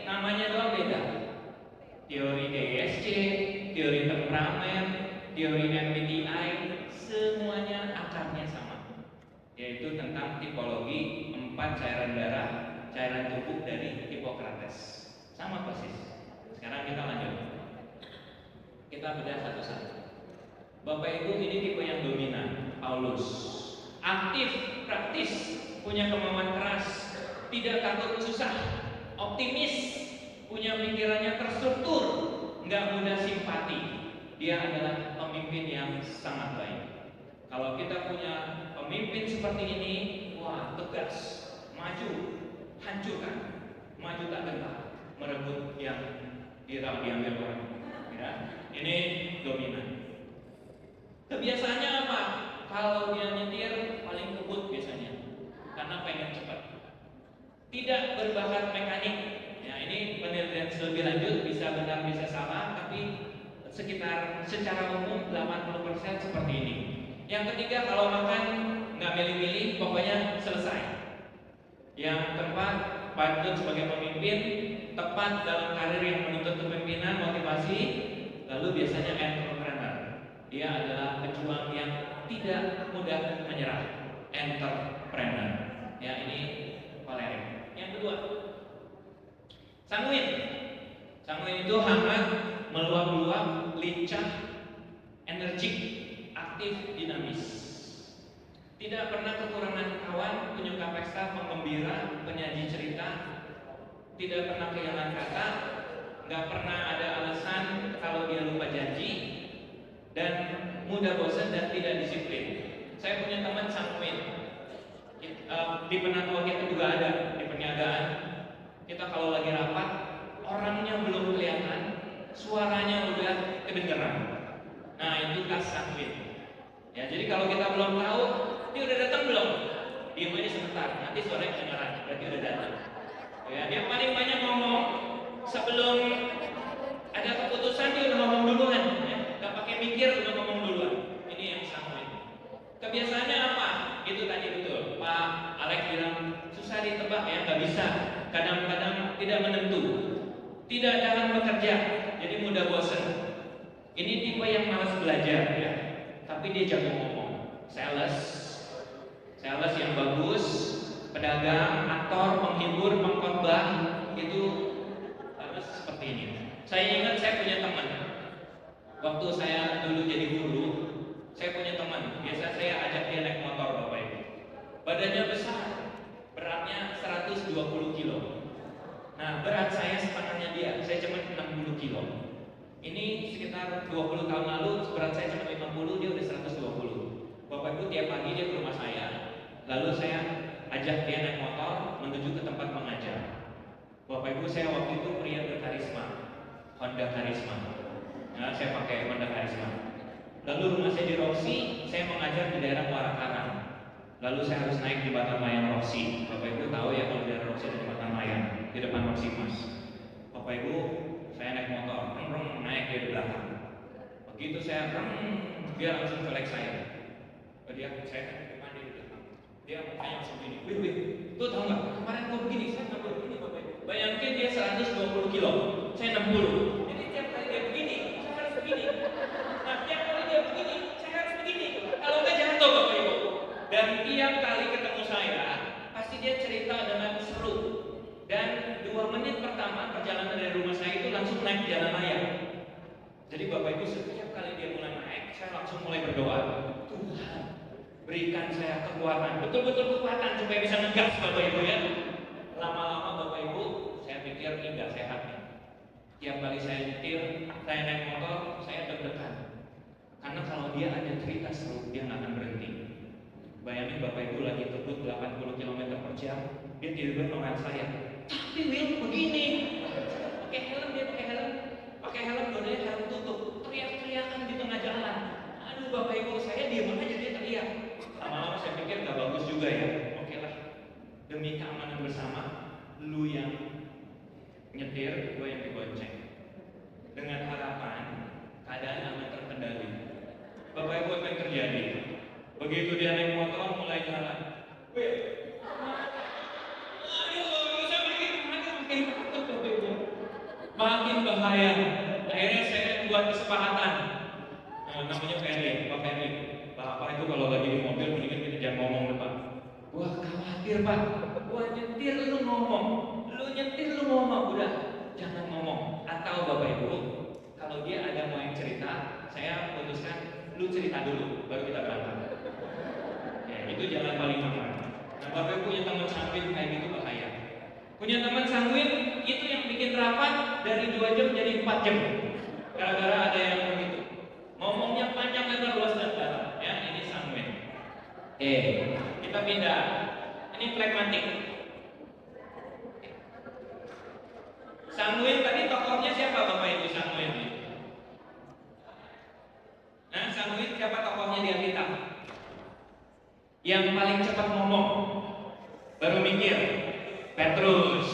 namanya doang beda. Teori DISC, teori temperamen, teori MBTI, semuanya akarnya sama, yaitu tentang tipologi 4 cairan darah, cairan tubuh dari Hippocrates, sama persis. Sekarang kita lanjut, kita bedah satu-satu. Bapak Ibu ini tipe yang dominan, Paulus, aktif, praktis, punya kemauan keras, tidak takut susah, optimis, punya pikirannya terstruktur, nggak mudah simpati. Dia adalah pemimpin yang sangat baik. Kalau kita punya pemimpin seperti ini, wah tegas, maju, hancurkan, maju tak gentar, merebut yang diambil orang. Ya, ini dominan. Kebiasaannya apa? Kalau dia nyetir paling kebut biasanya, karena pengen cepat. Tidak berbakat mekanik. Ya, ini penelitian lebih lanjut, bisa benar bisa salah, tapi sekitar secara umum 80% seperti ini. Yang ketiga, kalau makan nggak milih-milih, pokoknya selesai. Yang keempat, pantun sebagai pemimpin, tepat dalam karir yang menuntut kepemimpinan, motivasi, lalu biasanya entrepreneur. Dia adalah pejuang yang tidak mudah menyerah. Entrepreneur. Ya, ini kolerik. Yang kedua, sanguin. Sanguin itu hangat, meluap-luap, lincah, energik, aktif, dinamis. Tidak pernah kekurangan kawan, penyuka pesta, penggembira, penyaji cerita. Tidak pernah kehilangan kata, nggak pernah ada alasan kalau dia lupa janji, dan mudah bosan dan tidak disiplin. Saya punya teman sanguin. Di penatua kita juga ada, di perniagaan. Kita kalau lagi rapat, orangnya belum kelihatan, suaranya udah kedengeran. Nah, itu khas sanguin. Ya, jadi kalau kita belum tahu, dia udah datang belum? Diam aja sebentar, nanti suaranya kedengeran, berarti udah datang. Ya, dia paling banyak ngomong sebelum ada keputusan, dia udah ngomong duluan, ya. Gak pakai mikir, udah ngomong duluan. Ini yang sanguin. Kebiasaannya apa? Itu tadi betul. Pak Alex bilang susah ditebak ya, nggak bisa. Kadang-kadang tidak menentu, tidak dalam bekerja, jadi mudah bosan. Ini tipe yang malas belajar ya, tapi dia jago ngomong. Sales yang bagus, pedagang, aktor, penghibur, pengkhotbah, itu harus seperti ini. Saya ingat saya punya teman, waktu saya dulu jadi guru, saya punya teman. Biasa saya ajak dia naik motor, Bapak Ibu. Badannya besar, beratnya 120 kilo. Nah, berat saya setengahnya dia, saya cuma 60 kilo. Ini sekitar 20 tahun lalu, berat saya cuma 50, dia udah 120. Bapak Ibu tiap pagi dia ke rumah saya, lalu saya ajak dia naik motor menuju ke tempat mengajar. Bapak Ibu, saya waktu itu pria berkarisma, Honda Karisma. Nah, saya pakai Honda Karisma. Lalu rumah saya di Roksi, saya mengajar di daerah Muara Karang. Lalu saya harus naik di Jembatan Layang Roksi. Bapak Ibu tahu ya kalau di daerah Roksi ada Jembatan Layang di depan Roksi Mas. Bapak Ibu, saya naik motor, naik dia di belakang. Begitu saya dia langsung colek saya. Dia saya kan di depan, dia di belakang. Dia kayak langsung gini, wih, tuh tahu nggak? Kemarin kok begini, saya nggak begini, Bapak Ibu. Bayangin dia 120 kilo, saya 60. Jadi tiap kali dia begini, saya harus begini. Nah, tiap kali dia begini, saya harus begini. Kalau nggak jatuh, Bapak Ibu. Dan tiap kali ketemu saya, pasti dia cerita dengan seru. Dan 2 menit pertama perjalanan dari rumah saya itu langsung naik jalan raya. Jadi Bapak Ibu, setiap kali dia mulai naik, saya langsung mulai berdoa. Tuhan, berikan saya kekuatan, betul-betul kekuatan supaya bisa ngegas, Bapak Ibu ya. Lama-lama Bapak Ibu, saya pikir ini nggak sehat ya. Tiap kali saya nyetir, saya naik motor, saya deg-degan. Karena kalau dia ada cerita seru, dia nggak akan berhenti. Bayangin Bapak Ibu lagi kebut 80 km per jam, dia tiba-tiba nongol saya. Tapi Will begini, pakai helm, dia pakai helm, dodanya helm tutup, teriak-teriakan di tengah jalan. Aduh Bapak Ibu, saya diam aja dia teriak. Lama-lama saya pikir nggak bagus juga ya. Oke lah, demi keamanan bersama, lu yang nyetir, gue yang dibonceng. Dengan harapan keadaan aman terkendali. Bapak Ibu, apa yang terjadi? Begitu dia naik motor mulai jalan, makin bahaya. Akhirnya saya buat kesepakatan. Namanya Ferry, Pak Ferry. Bapak itu kalau lagi di mobil mendingan kita jangan ngomong depan. Wah khawatir Pak. Gua nyetir lu ngomong, udah jangan ngomong. Atau Bapak Ibu, kalau dia ada mau yang cerita, saya putuskan lu cerita dulu, baru kita berangkat. Ya itu jalan paling aman. Nah Bapak Ibu punya teman sanguin kayak gitu bahaya. Punya teman sanguin itu yang bikin rapat dari 2 jam jadi 4 jam. Gara-gara ada yang begitu. Ngomongnya panjang lebar luas dan dalam. Ya ini sanguin. Kita pindah. Ini flegmatik. Sanguin tadi tokohnya siapa Bapak Ibu sanguin? Nah sanguin siapa tokohnya di Alkitab? Yang paling cepat ngomong, baru mikir. Petrus,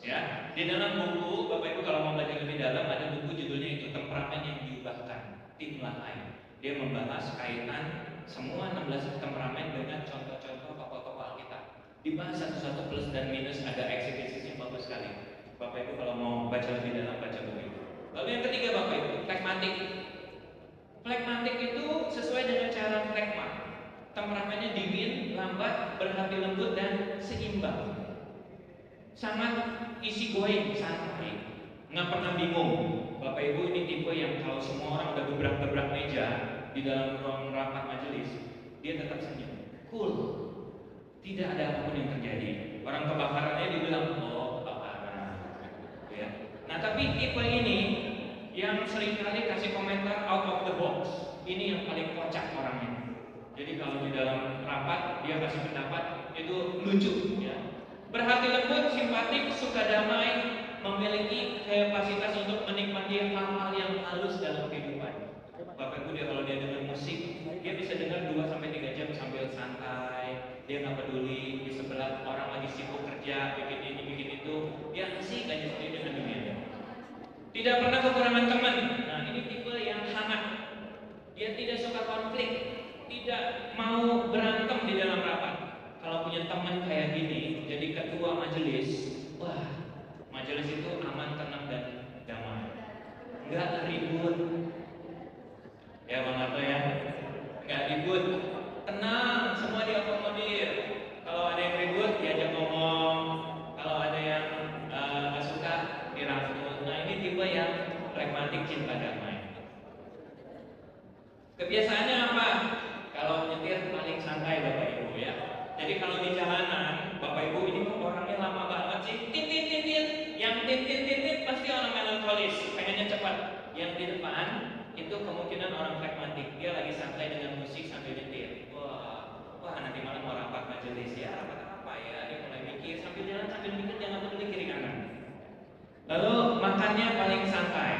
ya di dalam buku Bapak Ibu kalau mau belajar lebih dalam ada buku judulnya itu Temperamen yang Diubahkan, Tim Lahai. Dia membahas kaitan semua 16 temperamen dengan contoh-contoh tokoh-tokoh Alkitab. Dibahas satu-satu plus dan minus, ada eksegesinya bagus sekali. Bapak Ibu kalau mau baca lebih dalam baca buku itu. Lalu yang ketiga Bapak Ibu, flegmatik. Flegmatik itu sesuai dengan cara flegma. Temperamennya dingin, lambat, berhati lembut dan seimbang. Sangat easy going, santai, nggak pernah bingung. Bapak Ibu ini tipe yang kalau semua orang udah gebrak-gebrak meja di dalam ruang rapat majelis, dia tetap senyum, cool, tidak ada apapun yang terjadi. Orang kebakarannya dibilang, oh kebakaran, ya. Nah tapi tipe ini yang seringkali kasih komentar out of the box, ini yang paling kocak orangnya. Jadi kalau di dalam rapat dia kasih pendapat itu lucu, ya. Berhati lembut, simpatik, suka damai, memiliki kapasitas untuk menikmati hal-hal yang halus dalam kehidupan. Bapak Ibu dia kalau dia dengar musik, dia bisa dengar 2-3 jam sambil santai. Dia nggak peduli di sebelah orang lagi sibuk kerja, bikin ini, bikin itu, dia asik aja sendiri dengan dunianya. Tidak pernah kekurangan teman. Nah ini tipe yang hangat. Dia tidak suka konflik, tidak mau berantem di dalam rapat. Kalau punya teman kayak gini, jadi ketua majelis, wah, majelis itu aman, tenang dan damai. Nggak ribut. Ya Bang Arto ya, nggak ribut, tenang, semua diakomodir. Kalau ada yang ribut, diajak ngomong. Kalau ada yang nggak suka, dirangkul. Nah ini tipe yang flegmatik, cinta damai. Kebiasaannya apa? Kalau nyetir paling santai Bapak Ibu ya. Jadi kalau di jalanan, Bapak Ibu ini orangnya lama banget sih, tit. Yang tit pasti orang melankolis, pengennya cepat. Yang di depan itu kemungkinan orang flegmatik, dia lagi santai dengan musik sambil nyetir. Wah nanti malam mau rapat majelis ya, rapat apa ya? Dia mulai mikir sambil jalan sambil mikir, jangan peduli kiri kanan. Lalu makannya paling santai,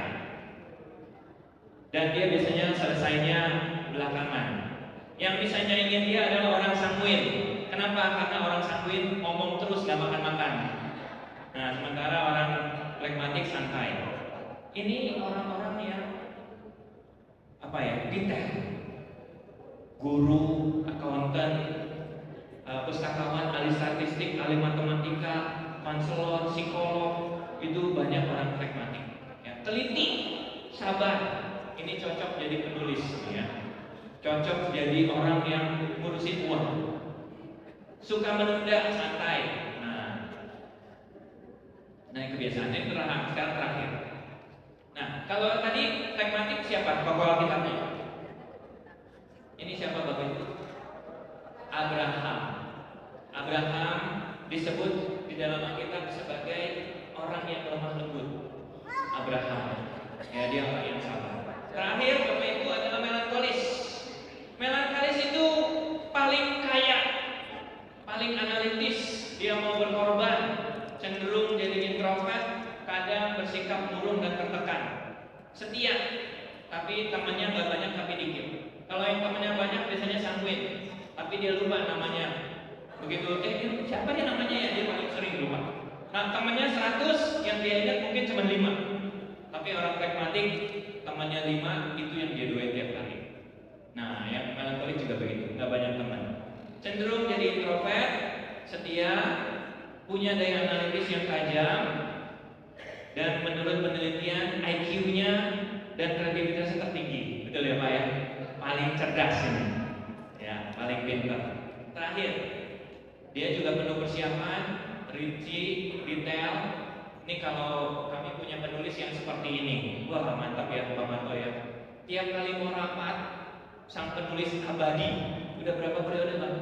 dan dia biasanya selesainya belakangan. Yang bisa nyaingin dia adalah orang sanguin. Kenapa? Karena orang sanguin ngomong terus gak makan-makan. Nah sementara orang flegmatik santai. Ini orang-orang yang apa ya, detail. Guru, akuntan, pustakawan, ahli statistik, ahli matematika, konselor, psikolog, itu banyak orang flegmatik. Ya, teliti, sabar. Ini cocok jadi penulis, ya. Cocok jadi orang yang ngurusin uang. Suka menunda, santai. Nah kebiasaannya itu sekarang terakhir. Nah kalau tadi flegmatik siapa? Tokoh kitabnya. Ini siapa Bapak Ibu? Abraham. Abraham disebut di dalam Alkitab sebagai orang yang lemah lembut. Abraham. Ya dia orang yang sabar. Terakhir Bapak Ibu adalah melankolis. Melankolis itu paling kaya, paling analitis, dia mau berkorban, cenderung jadi introvert, kadang bersikap murung dan tertekan. Setia, tapi temannya nggak banyak tapi dikit. Kalau yang temannya banyak biasanya sanguin, tapi dia lupa namanya. Begitu, siapa ya namanya ya, dia paling sering lupa. Nah temannya 100, yang dia ingat mungkin cuma 5. Tapi orang flegmatik, temannya 5, itu yang dia duet tiap hari. Nah yang melankolik juga begitu, nggak banyak teman. Cenderung jadi introvert, setia, punya daya analitis yang tajam, dan menurut penelitian IQ-nya dan kreativitasnya tertinggi. Betul ya Pak ya? Paling cerdas ini, ya, paling pintar. Terakhir, dia juga penuh persiapan, rinci, detail. Ini kalau kami punya penulis yang seperti ini, wah mantap ya Pak Manto ya. Tiap kali mau rapat, sang penulis abadi. Udah berapa periode Pak?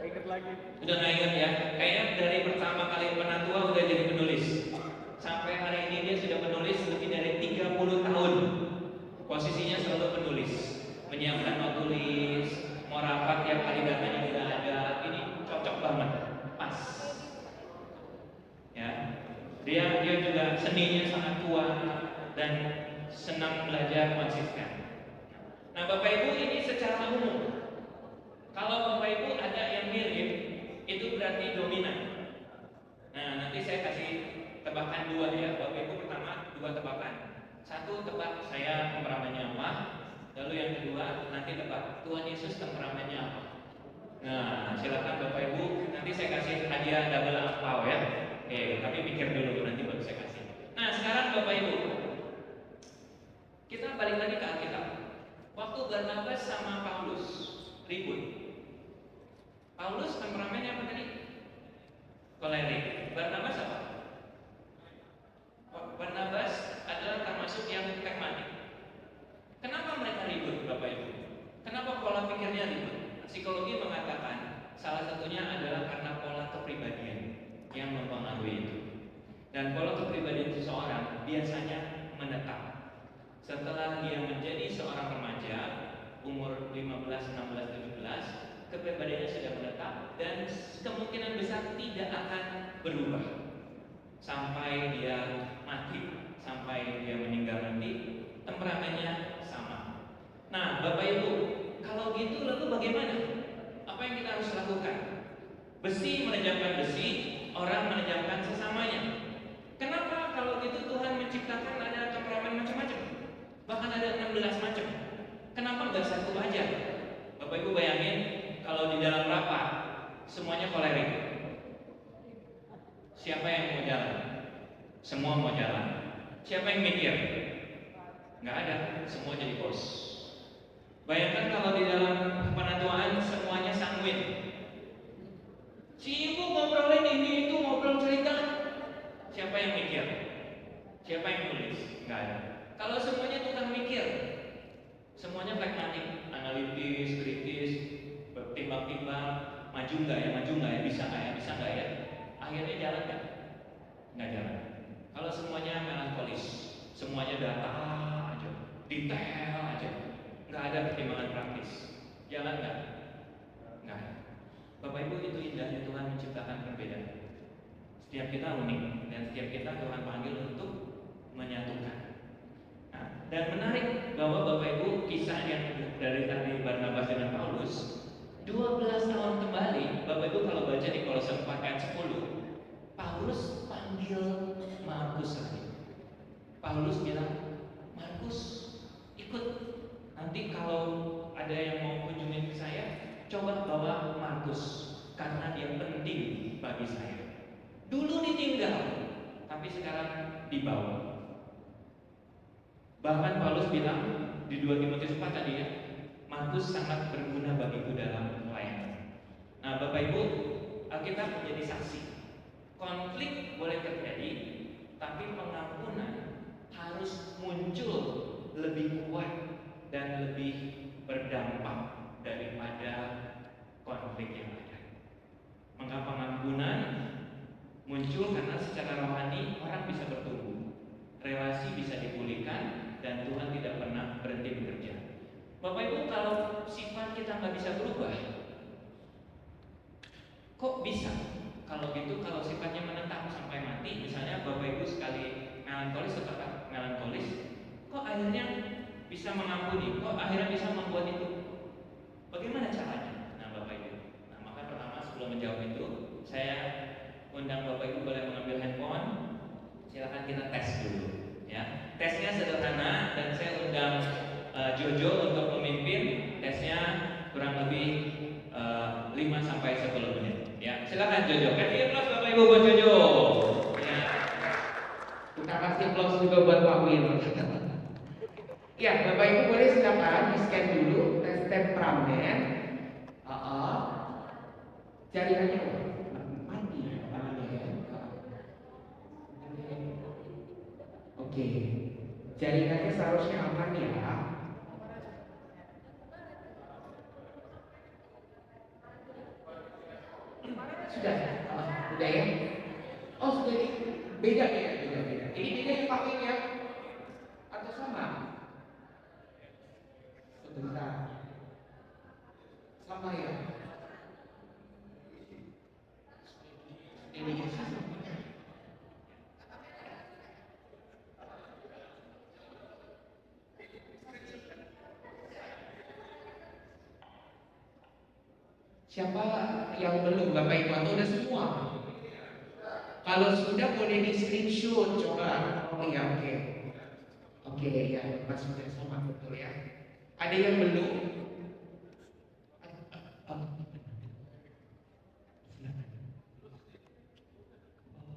Ingat lagi. Udah nggak ingat ya? Kayaknya dari pertama kali Penatua udah jadi penulis. Sampai hari ini dia sudah penulis lebih dari 30 tahun. Posisinya selalu penulis, menyiapkan not tulis, mau rapat tiap kali datanya udah ada. Ini cocok banget, pas. Ya, dia juga seninya sangat kuat dan senang belajar konsisten. Nah Bapak Ibu ini secara umum, kalau Bapak Ibu ada yang mirip, itu berarti dominan. Nah nanti saya kasih tebakan 2 ya. Bapak Ibu pertama 2 tebakan. 1 tebak saya temperamennya apa. Lalu yang kedua nanti tebak Tuhan Yesus temperamennya apa. Nah silakan Bapak Ibu. Nanti saya kasih hadiah double angpau ya. Oke, tapi pikir dulu nanti baru saya kasih. Nah, sekarang Bapak Ibu, kita balik lagi ke Alkitab. Waktu Barnabas sama Paulus ribut. Paulus temperamennya apa tadi? Kolerik. Barnabas apa? Barnabas adalah termasuk yang pragmatik. Kenapa mereka ribut, Bapak Ibu? Kenapa pola pikirnya ribut? Psikologi mengatakan salah satunya adalah karena pola kepribadian yang mempengaruhi itu. Dan pola kepribadian seseorang biasanya menetap. Setelah dia menjadi seorang remaja, umur 15, 16, 17, kepribadiannya sudah menetap dan kemungkinan besar tidak akan berubah sampai dia mati, sampai dia meninggal nanti, temperamennya sama. Nah, Bapak Ibu, kalau gitu lalu bagaimana? Apa yang kita harus lakukan? Besi menejamkan besi, orang menejamkan sesamanya. Kenapa kalau gitu Tuhan menciptakan ada temperamen macam-macam? Bahkan ada 16 macam. Kenapa nggak satu aja? Bapak Ibu bayangin kalau di dalam rapat semuanya kolerik. Siapa yang mau jalan? Semua mau jalan. Siapa yang mikir? Nggak ada, semua jadi bos. Bayangkan kalau di dalam penatuan semuanya sanguin. Si ibu ngobrolin ini itu, ngobrol cerita. Siapa yang mikir? Siapa yang nulis? Nggak ada. Kalau semuanya tukang mikir, semuanya pragmatik, analitis, kritis, timbang-timbang, maju nggak ya, bisa nggak ya, akhirnya jalan nggak? Nggak jalan. Kalau semuanya melankolis, semuanya data aja, detail aja, nggak ada pertimbangan praktis, jalan nggak? Nggak. Bapak Ibu, itu indahnya Tuhan menciptakan perbedaan. Setiap kita unik dan setiap kita Tuhan panggil untuk menyatukan. Nah, dan menarik bahwa Bapak Ibu, kisah yang dari tadi Barnabas dengan Paulus 12 tahun kembali. Bapak Ibu kalau baca di Kolose 4 ayat 10, Paulus panggil Markus lagi. Paulus bilang, Markus ikut. Nanti kalau ada yang mau kunjungin ke saya, coba bawa Markus karena dia penting bagi saya. Dulu ditinggal, tapi sekarang dibawa. Bahkan Paulus bilang di 2 Timotius 4 tadi ya, Markus sangat berguna bagiku dalam pelayanan. Nah, Bapak Ibu, Alkitab menjadi saksi. Konflik boleh terjadi, tapi pengampunan harus muncul lebih kuat dan lebih berdampak daripada konflik yang ada. Maka pengampunan muncul karena secara rohani orang bisa bertumbuh, relasi bisa dipulihkan, dan Tuhan tidak pernah berhenti bekerja. Bapak Ibu, kalau sifat kita nggak bisa berubah, kok bisa? Kalau gitu, kalau sifatnya menetap sampai mati, misalnya Bapak Ibu sekali melankolis atau melankolis, kok akhirnya bisa mengampuni, kok akhirnya bisa membuat itu? Bagaimana caranya? Nah, Bapak Ibu, nah maka pertama sebelum menjawab itu, saya undang Bapak Ibu boleh mengambil handphone, silakan kita tes dulu. Ya, tesnya sederhana dan saya undang Jojo untuk memimpin tesnya kurang lebih 5 sampai 10 menit. Ya, silakan Jojo. Kasih aplaus Bapak Ibu buat Jojo. Ya. Kita kasih aplaus juga buat Pak Wil. Ya, Bapak Ibu boleh silakan di-scan dulu tes temperamen. Jaringannya mati. Oke, jaringannya seharusnya aman ya. Sudah, sudah ya. Oh sudah ini beda. Ini beda yang pakai ya atau sama? Sebentar, sama ya. Ini sama. Siapa yang belum Bapak Ibu atau udah semua? Kalau sudah boleh di screenshot coba. Oh ya oke. Oke ya masih sudah sama betul ya. Ada yang belum?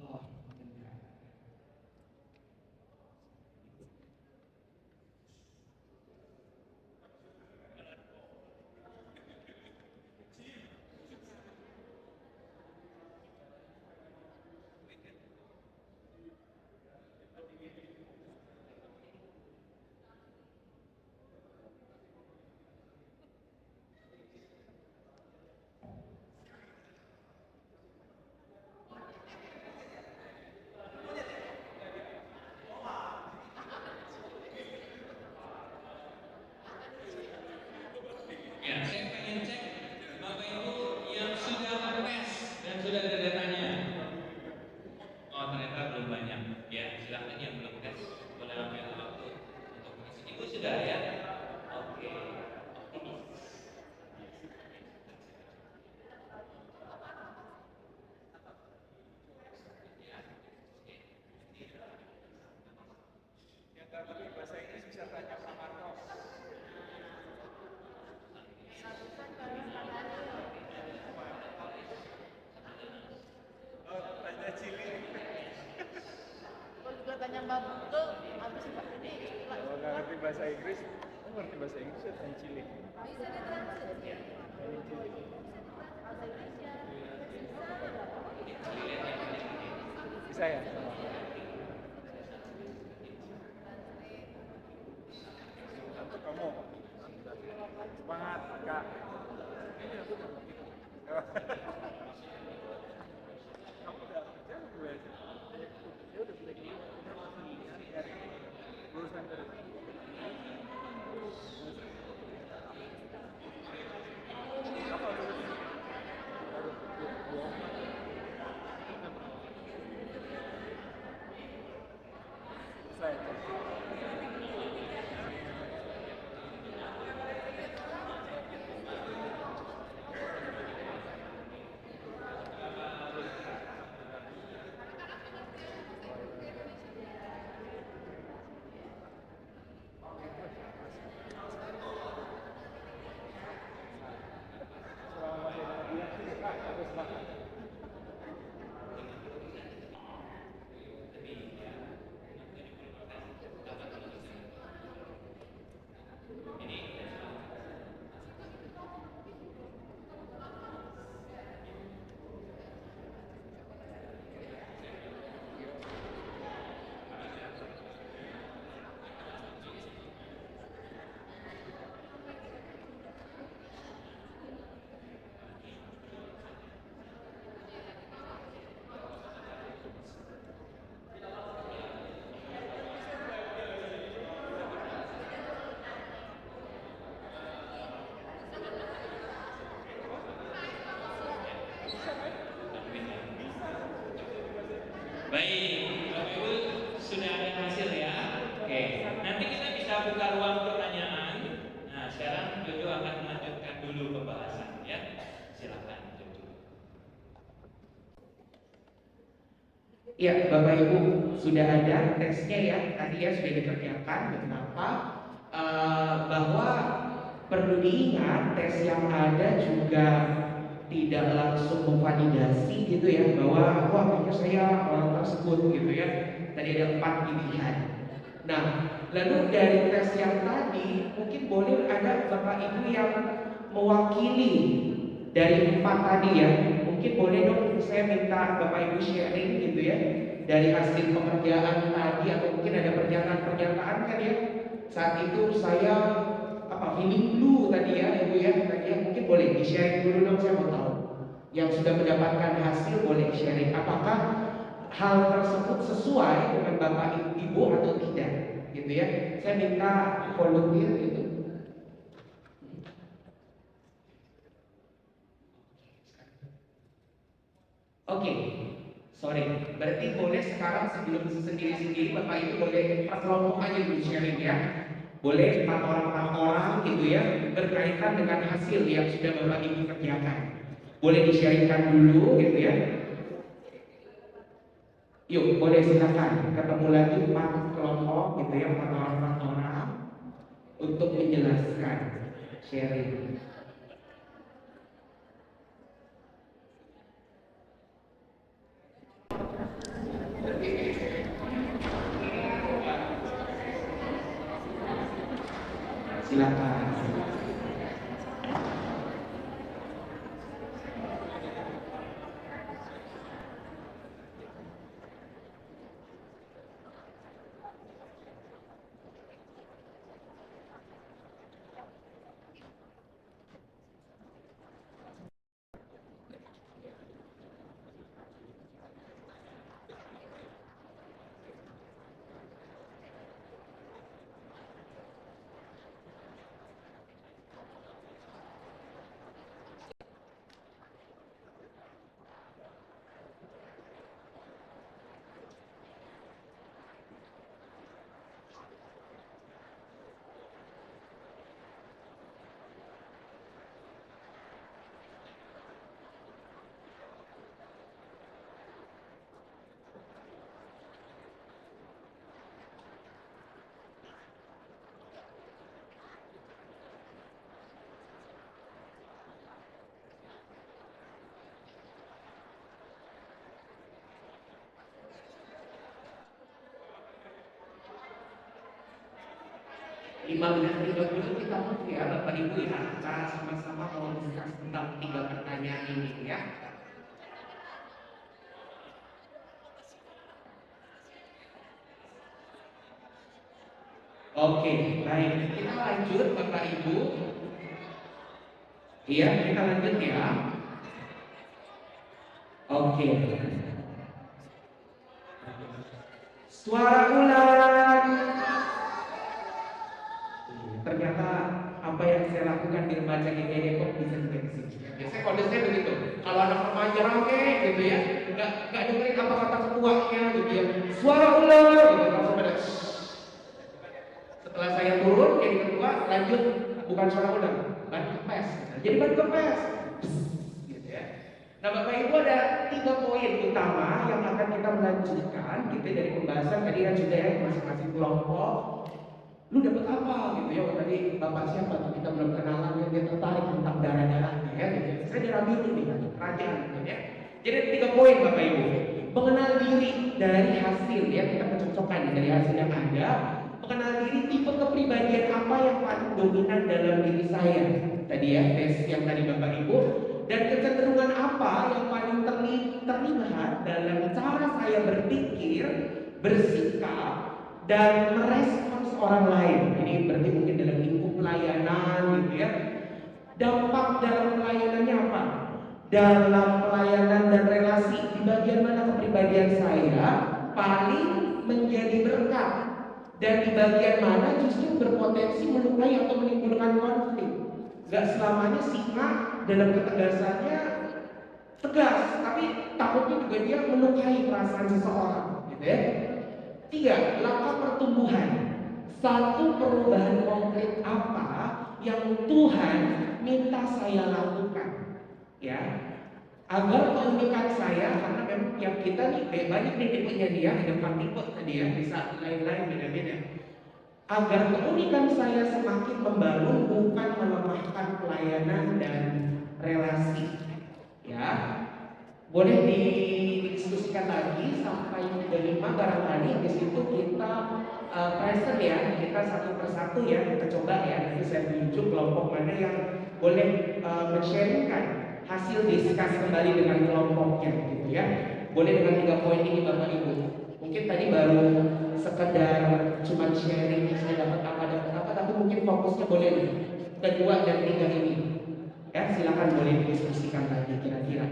Oh. Ya, saya pengen cek Bapak Ibu yang sudah tes dan sudah ada datanya. Oh, ternyata belum banyak. Ya, silakan yang belum tes boleh ambil waktu untuk mengisi. Ibu sudah ya? Oke. Yang tak ngerti bahasa Inggris bisa tanya Pak Marco. Oh, tanya Cili. Kalau juga tanya Mbak Buto, habis Mbak ini. Kalau nggak ngerti bahasa Inggris, ngerti bahasa Inggris ya tanya Cili. Bisa ditranslate ya? Tanya Cili. Bahasa Indonesia. Bisa ya? Untuk kamu. Semangat, Kak. Kamu udah kerja atau gue aja? Dia udah break dulu. Nyari-nyari. Lulusan dari apa lulusnya? Baik, Bapak Ibu sudah ada hasil ya. Oke, nanti kita bisa buka ruang pertanyaan. Nah, sekarang Jojo akan melanjutkan dulu pembahasan ya. Silakan Jojo. Ya, Bapak Ibu sudah ada tesnya ya. Tadi ya sudah dikerjakan. Kenapa? Bahwa perlu diingat tes yang ada juga tidak langsung memvalidasi gitu ya bahwa wah kayaknya saya orang tersebut gitu ya. Tadi ada 4 pilihan. Nah, lalu dari tes yang tadi mungkin boleh ada Bapak Ibu yang mewakili dari 4 tadi ya. Mungkin boleh dong saya minta Bapak Ibu sharing gitu ya dari hasil pekerjaan tadi atau mungkin ada pernyataan-pernyataan kan ya. Saat itu saya feeling blue tadi ya Ibu ya, tadi ya mungkin boleh di-sharing dulu dong, saya mau tahu. Yang sudah mendapatkan hasil boleh sharing apakah hal tersebut sesuai dengan Bapak Ibu atau tidak gitu ya. Saya minta volunteer gitu. Oke, sorry. Berarti boleh sekarang sebelum sendiri-sendiri Bapak Ibu boleh per kelompok aja dulu sharing ya. Boleh 4 orang gitu ya berkaitan dengan hasil yang sudah Bapak Ibu kerjakan. Boleh di-sharingkan dulu gitu ya. Yuk, boleh silakan ketemu lagi 4 kelompok gitu ya, 4 orang untuk menjelaskan sharing. Silakan. 15.30 kita move ya Bapak Ibu ya. Kita sama-sama mau discuss tentang 3 pertanyaan ini ya. Oke, baik. Kita lanjut Bapak Ibu. Iya, kita lanjut ya. Oke. Suara ulang. Ternyata apa yang saya lakukan di remaja GKI Depok bisa dideteksi. Biasanya kondisinya begitu. Kalau anak remaja rame gitu ya, nggak dengerin apa kata ketuanya gitu ya. Suara ulang gitu langsung pada. Setelah saya turun jadi ketua, lanjut bukan suara ulang, ban kempes. Jadi ban kempes. Gitu ya. Nah Bapak Ibu ada 3 poin utama yang akan kita melanjutkan gitu dari pembahasan tadi kan sudah ya masing-masing kelompok. Lu dapat apa gitu ya? Tadi Bapak siapa tuh kita belum kenalan dia tertarik tentang darah-darahnya ya gitu. Saya dirabi dulu nih kerajaan gitu ya. Jadi ada 3 poin Bapak Ibu. Mengenal diri dari hasil ya kita kecocokkan dari hasil yang ada. Mengenal diri tipe kepribadian apa yang paling dominan dalam diri saya. Tadi ya tes yang tadi Bapak Ibu. Dan kecenderungan apa yang paling terlihat dalam cara saya berpikir, bersikap, dan merespons orang lain. Ini berarti mungkin dalam lingkup pelayanan gitu ya. Dampak dalam pelayanannya apa? Dalam pelayanan dan relasi, di bagian mana kepribadian saya paling menjadi berkat, dan di bagian mana justru berpotensi melukai atau menimbulkan konflik. Gak selamanya singa dalam ketegasannya tegas, tapi takutnya juga dia melukai perasaan seseorang gitu ya. 3. Langkah pertumbuhan. 1 perubahan konkret apa yang Tuhan minta saya lakukan ya, agar keunikan saya, karena memang yang kita nih banyak nih tipenya dia, ada 4 tipe tadi ya, bisa lain-lain beda-beda. Agar keunikan saya semakin membangun, bukan melemahkan pelayanan dan relasi ya. Boleh didiskusikan lagi sampai 5 barangkali. Di situ kita present ya, kita satu persatu ya, kita coba ya. Nanti saya tunjuk kelompok mana yang boleh men-sharingkan hasil diskus kembali dengan kelompoknya gitu ya. Boleh dengan 3 poin ini Bapak Ibu. Mungkin tadi baru sekedar cuma sharing saya dapat apa, tapi mungkin fokusnya boleh nih 2 dan 3 ini ya. Silakan boleh didiskusikan lagi kira-kira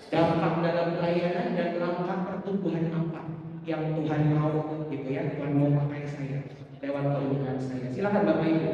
dampak dalam pelayanan dan langkah pertumbuhan apa yang Tuhan mau gitu ya, Tuhan mau pakai saya lewat keunikan saya. Silakan Bapak Ibu.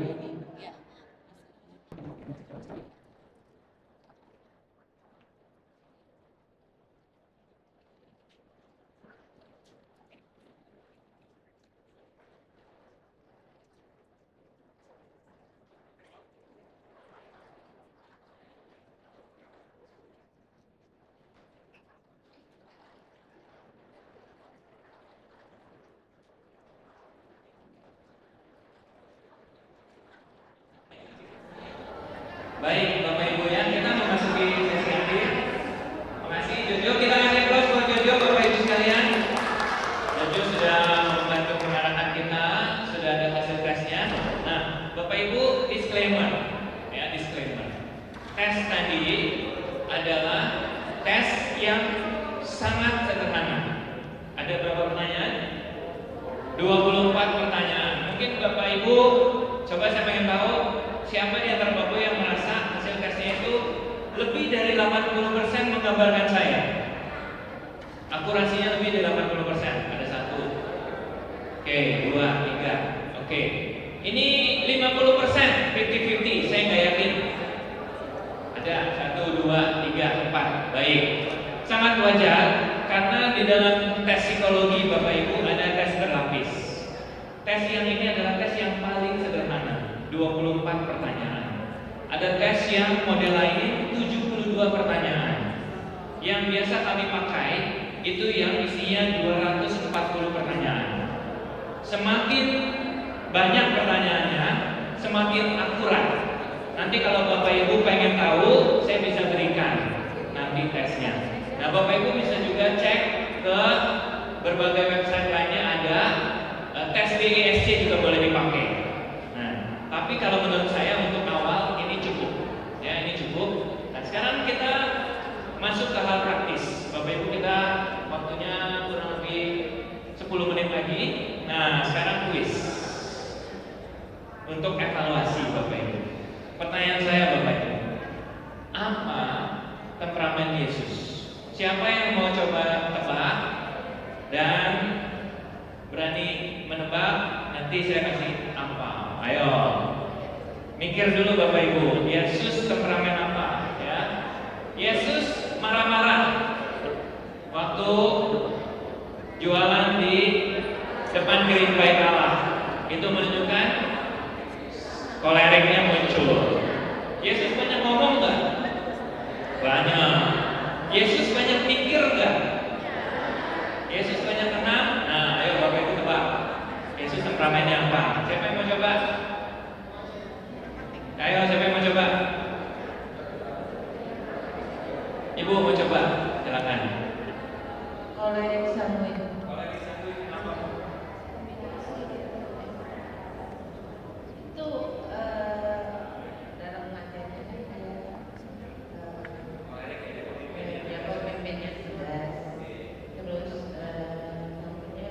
Baik, Bapak Ibu ya, kita memasuki sesi akhir. Makasih Jojo, kita kasih applause buat Jojo, Bapak Ibu sekalian. Jojo sudah membantu pengarahan kita, sudah ada hasil tesnya. Nah, Bapak Ibu, disclaimer ya, disclaimer. Tes tadi adalah tes yang sangat sederhana. Ada berapa pertanyaan? 24 pertanyaan. Mungkin Bapak Ibu, coba saya pengen tahu siapa di antara Bapak yang merasa hasil tesnya itu lebih dari 80% menggambarkan saya? Akurasinya lebih dari 80%. Ada 1. Oke, 2, 3. Oke. Ini 50%, 50-50. Saya nggak yakin. Ada 1, 2, 3, 4. Baik. Sangat wajar karena di dalam tes psikologi Bapak Ibu ada tes berlapis. Tes yang ini adalah tes yang paling sederhana. 24 pertanyaan. Ada tes yang model lain 72 pertanyaan. Yang biasa kami pakai itu yang isinya 240 pertanyaan. Semakin banyak pertanyaannya, semakin akurat. Nanti kalau Bapak Ibu pengen tahu, saya bisa berikan nanti tesnya. Nah, Bapak Ibu bisa juga cek ke berbagai website lainnya ada tes DISC juga boleh dipakai. Tapi kalau menurut saya untuk awal ini cukup. Ya, ini cukup. Nah, sekarang kita masuk ke hal praktis. Bapak Ibu, kita waktunya kurang lebih 10 menit lagi. Nah, sekarang kuis untuk evaluasi Bapak Ibu. Pertanyaan saya Bapak Ibu, apa temperamen Yesus? Siapa yang mau coba tebak dan berani menebak? Nanti saya kasih apa? Ayo, mikir dulu Bapak Ibu. Yesus temperamen apa? Ya, Yesus marah-marah waktu jualan di depan gereja Bait Allah. Itu menunjukkan koleriknya muncul. Yesus banyak ngomong nggak? Banyak. Yesus banyak pikir nggak? Yesus banyak tenang. Nah, ayo Bapak Ibu tebak. Yesus temperamennya apa? Siapa yang mau coba? Ayo, siapa yang mau coba? Ibu mau coba? Silakan. Kolerik sanguin. Kolerik sanguin apa? Itu dalam materi ya pemimpinnya jelas. Terus namanya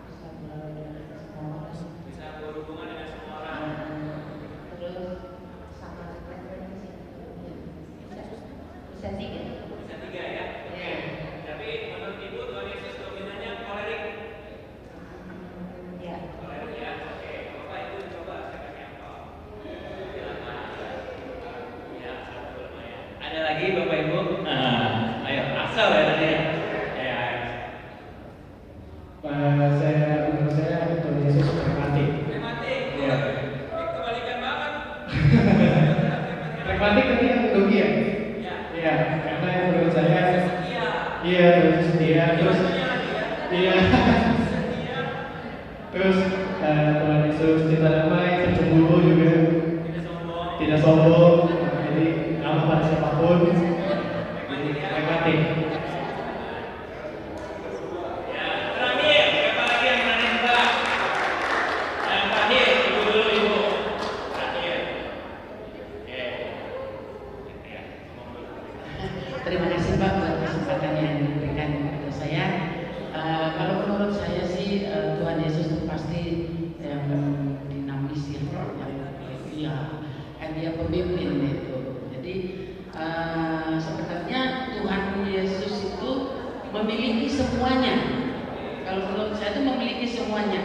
bisa melalui semua orang. Bisa berhubungan dengan semua orang. Terus sama bisa tiga. Bisa tiga ya. Oke. Tapi menurut Ibu Tuhan Yesus dominannya kolerik. Ya. Kolerik ya. Oke. Bapak Ibu coba saya kasih apa? Silakan. Ya, satu lumayan. Ada lagi Bapak Ibu? Nah, ayo asal ya tadi ya. Ya. Menurut saya Tuhan Yesus pragmatik. Pragmatik. Iya. Kebalikan banget. Pragmatik tadi yang dogi ya? Iya, karena menurut saya iya terus setia terus iya terus Tuhan Yesus cinta damai, tercemburu juga, tidak sombong, jadi ramah pada siapapun, pragmatik. Terakhir, siapa lagi yang berani tebak? Yang terakhir, Ibu dulu Ibu. Terakhir. Oke. Ya, ngomong dulu. Terima kasih Pak buat kesempatan yang diberikan kepada saya. Kalau menurut saya sih Tuhan Yesus itu pasti yang dinamis yang dia pemimpin itu. Jadi sebenarnya Tuhan Yesus itu memiliki semuanya. Kalau menurut saya itu memiliki semuanya.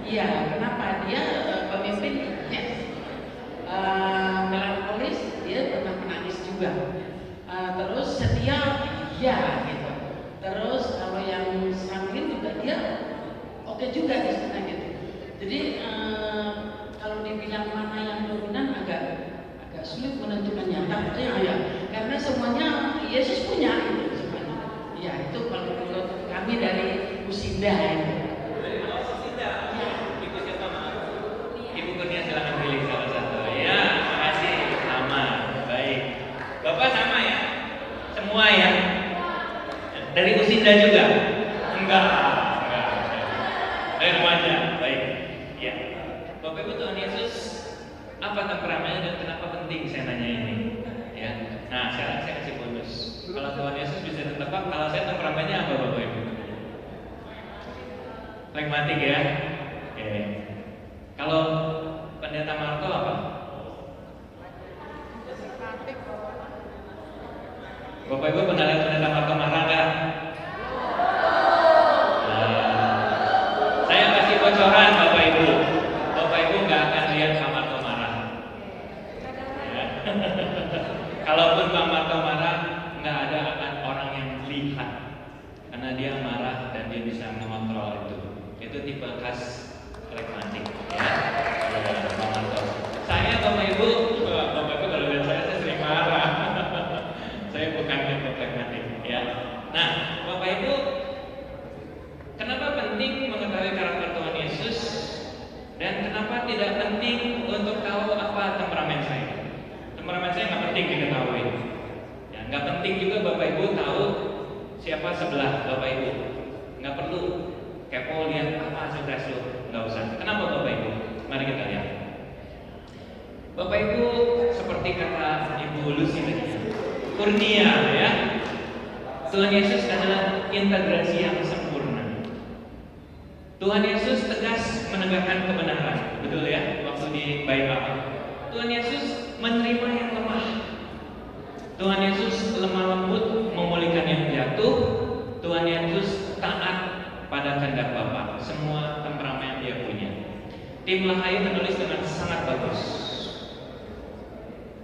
Iya, kenapa? Dia pemimpin. Yes. Melankolis, dia pernah menangis juga. Terus setia, ya gitu. Terus kalau yang sanguin juga dia oke juga di sana gitu. Jadi kalau dibilang mana yang dominan agak sulit menentukannya. Tapi ya, karena semuanya Yesus punya itu semuanya. Ya itu kalau menurut kami dari Usinda. Ibu siapa maaf? Ibu Kurnia silakan pilih salah satu. Ya, makasih. Sama, baik. Bapak sama ya? Semua ya? Dari Usinda juga? Enggak. Dari remaja, baik. Ya. Bapak Ibu, Tuhan Yesus apa temperamennya dan kenapa penting saya nanya ini? Ya. Nah, sekarang saya kasih bonus. Kalau Tuhan Yesus bisa ditebak, kalau saya temperamennya apa Bapak Ibu? Pragmatik ya. Oke. Kalau Pendeta Marto apa? Bapak Ibu pernah lihat Pendeta Marto marah nggak? Saya kasih bocoran Bapak Ibu. Bapak Ibu nggak akan lihat Pak Marto marah. Ya. Kalaupun Pak Marto marah, nggak ada akan orang yang lihat, karena dia marah dan dia bisa mengontrol itu. Itu tipe khas pragmatik. Ya. Pak Marto. Saya Bapak Ibu kalau lihat saya sering marah. Saya bukan tipe pragmatik. Ya. Nah, Bapak Ibu, kenapa penting mengetahui karakter Tuhan Yesus dan kenapa tidak penting untuk tahu apa temperamen saya? Temperamen saya nggak penting diketahui. Ya, nggak penting juga Bapak Ibu tahu siapa sebelah Bapak Ibu. Nggak perlu kepo lihat apa hasil tes lu, nggak usah. Kenapa Bapak Ibu? Mari kita lihat. Bapak Ibu, seperti kata Ibu Lucy tadi, kurnia ya. Tuhan Yesus adalah integrasi yang sempurna. Tuhan Yesus tegas menegakkan kebenaran, betul ya? Waktu di bait Allah, Tuhan Yesus menerima yang lemah. Tuhan Yesus lemah lembut memulihkan yang jatuh. Tuhan Yesus taat pada kehendak Bapa. Semua temperamen Dia punya. Tim Lahai menulis dengan sangat bagus.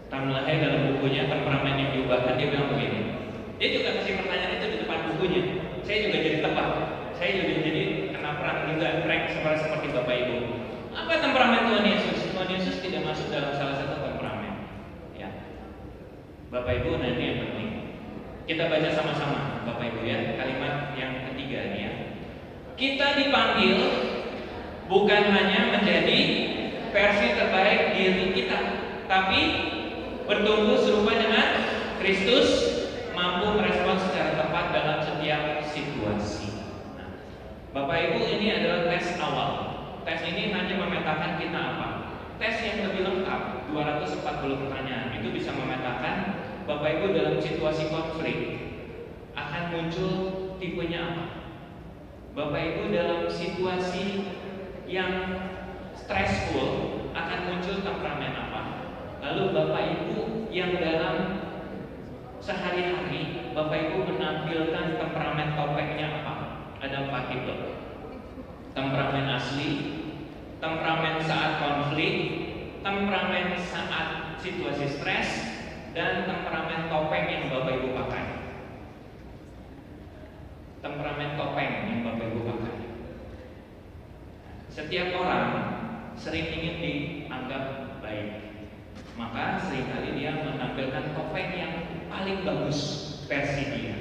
Tim Lahai dalam bukunya Temperamen yang Diubahkan, dia bilang begini. Dia juga kasih pertanyaan itu di depan bukunya. Saya juga jadi tebak. Saya juga jadi kena perang juga, prank seperti Bapak Ibu. Apa temperamen Tuhan Yesus? Tuhan Yesus tidak masuk dalam salah satu temperamen. Ya. Bapak Ibu, nah ini yang penting. Kita baca sama-sama, Bapak Ibu ya. Kalimat yang ketiga ini ya. Kita dipanggil bukan hanya menjadi versi terbaik diri kita, tapi bertumbuh serupa dengan Kristus, mampu merespon secara tepat dalam setiap situasi. Nah, Bapak Ibu, ini adalah tes awal. Tes ini hanya memetakan kita apa. Tes yang lebih lengkap, 240 pertanyaan, itu bisa memetakan Bapak Ibu dalam situasi konflik akan muncul tipenya apa. Bapak Ibu dalam situasi yang stressful akan muncul temperamen apa. Lalu Bapak Ibu yang dalam sehari-hari Bapak Ibu menampilkan temperamen topengnya apa? Ada 4 tipe. Temperamen asli, temperamen saat konflik, temperamen saat situasi stres, dan temperamen topeng yang Bapak Ibu pakai. Temperamen topeng yang Bapak Ibu pakai. Setiap orang sering ingin dianggap baik, maka seringkali dia menampilkan topeng yang paling bagus versi dia.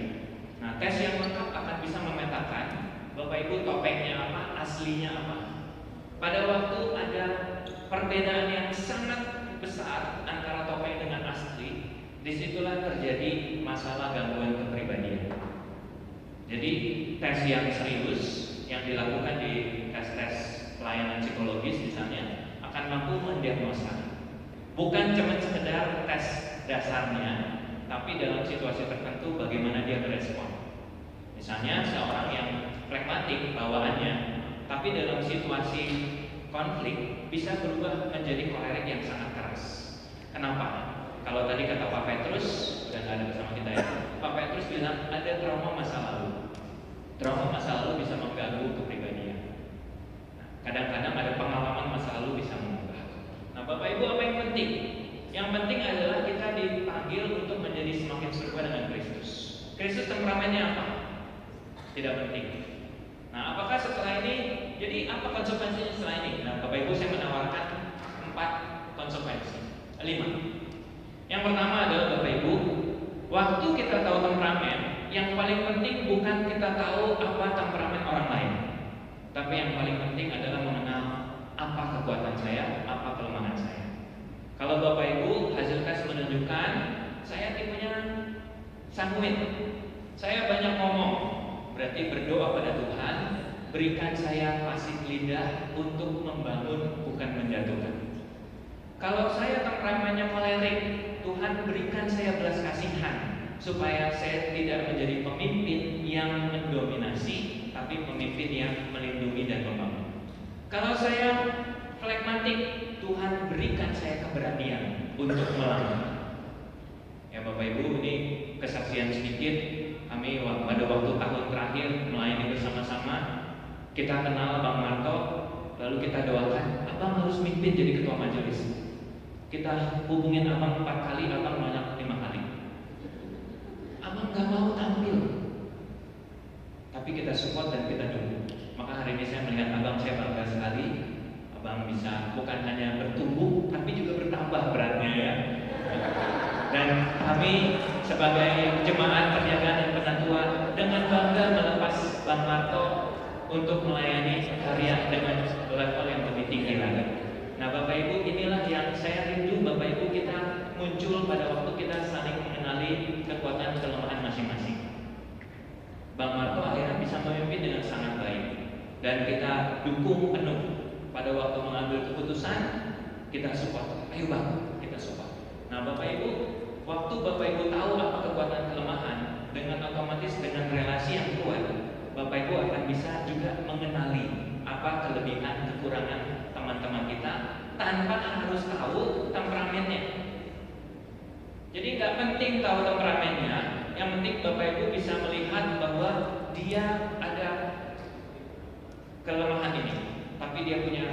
Nah, tes yang lengkap akan bisa memetakan Bapak Ibu topengnya apa, aslinya apa. Pada waktu ada perbedaan yang sangat besar antara topeng dengan asli, disitulah terjadi masalah gangguan kepribadian. Jadi tes yang serius yang dilakukan di tes-tes pelayanan psikologis misalnya akan mampu mendiagnosa. Bukan cuma sekedar tes dasarnya, tapi dalam situasi tertentu bagaimana dia merespon. Misalnya seorang yang flekmatik bawaannya, tapi dalam situasi konflik bisa berubah menjadi kolerik yang sangat keras. Kenapa? Kalau tadi kata Pak Petrus, dan ada bersama kita ya, Pak Petrus bilang ada trauma masa lalu. Trauma masa lalu bisa mengganggu kepribadian. Nah, kadang-kadang ada pengalaman masa lalu bisa mengubah. Nah, Bapak Ibu, apa yang penting? Yang penting adalah kita dipanggil untuk menjadi semakin serupa dengan Kristus. Kristus temperamennya apa? Tidak penting. Nah, apakah setelah ini, jadi apa konsekuensinya setelah ini? Nah, Bapak Ibu, saya menawarkan 4 konsekuensi, 5. Yang pertama adalah Bapak Ibu, waktu kita tahu temperamen, yang paling penting bukan kita tahu apa temperamen orang lain, tapi yang paling penting adalah mengenal apa kekuatan saya, apa kelemahan saya. Kalau Bapak Ibu, hasil tes menunjukkan saya tipenya sanguin, saya banyak ngomong, berarti berdoa pada Tuhan, berikan saya fasih lidah untuk membangun bukan menjatuhkan. Kalau saya temperamennya kolerik, Tuhan berikan saya belas kasihan supaya saya tidak menjadi pemimpin yang mendominasi, tapi pemimpin yang melindungi dan membangun. Kalau saya flekmatik, Tuhan berikan saya keberanian untuk melawan. Ya Bapak Ibu, ini kesaksian sedikit. Kami pada waktu tahun terakhir melayani bersama-sama, kita kenal Bang Marto, lalu kita doakan, Abang harus mimpin jadi ketua majelis. Kita hubungin Abang 4 kali, Abang nolak 5 kali. Abang gak mau tampil, tapi kita support dan kita dukung. Maka hari ini saya melihat Abang, saya bangga sekali. Abang bisa bukan hanya bertumbuh, tapi juga bertambah beratnya ya. Dan kami sebagai jemaat perjagaan dan penatua dengan bangga melepas Bang Marto untuk melayani karya dengan level yang lebih tinggi lagi. Nah Bapak Ibu, inilah yang saya rindu Bapak Ibu kita muncul pada waktu kita saling mengenali kekuatan kelemahan masing-masing. Bang Marto akhirnya bisa memimpin dengan sangat baik dan kita dukung penuh. Pada waktu mengambil keputusan kita support, ayo Bang, kita support. Nah Bapak Ibu, waktu Bapak Ibu tahu apa kekuatan kelemahan, dengan otomatis dengan relasi yang kuat, Bapak Ibu akan bisa juga mengenali apa kelebihan kekurangan teman-teman kita tanpa harus tahu temperamennya. Jadi nggak penting tahu temperamennya, yang penting Bapak Ibu bisa melihat bahwa dia ada kelemahan ini, tapi dia punya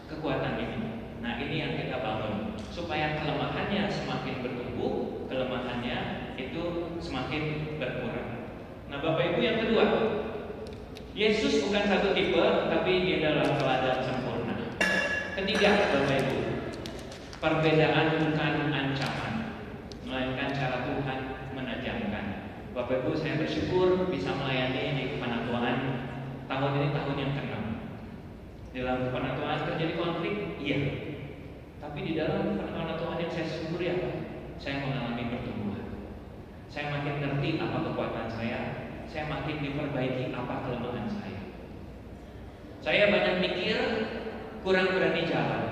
kekuatan ini. Nah ini yang kita bangun supaya kelemahannya semakin bertumbuh, kelemahannya itu semakin berkurang. Nah Bapak Ibu yang kedua, Yesus bukan satu tipe, tapi dia adalah teladan sempurna. Ketiga Bapak Ibu, perbedaan bukan ancaman, melainkan cara Tuhan menajamkan. Bapak Ibu, saya bersyukur bisa melayani di Kepanatuan tahun ini tahun yang ke-6. Dalam Kepanatuan terjadi konflik, iya. Tapi di dalam Kepanatuan yang saya syukuri apa? Saya mengalami pertumbuhan. Saya makin ngerti apa kekuatan saya makin diperbaiki apa kelemahan saya. Saya banyak mikir, kurang berani jalan.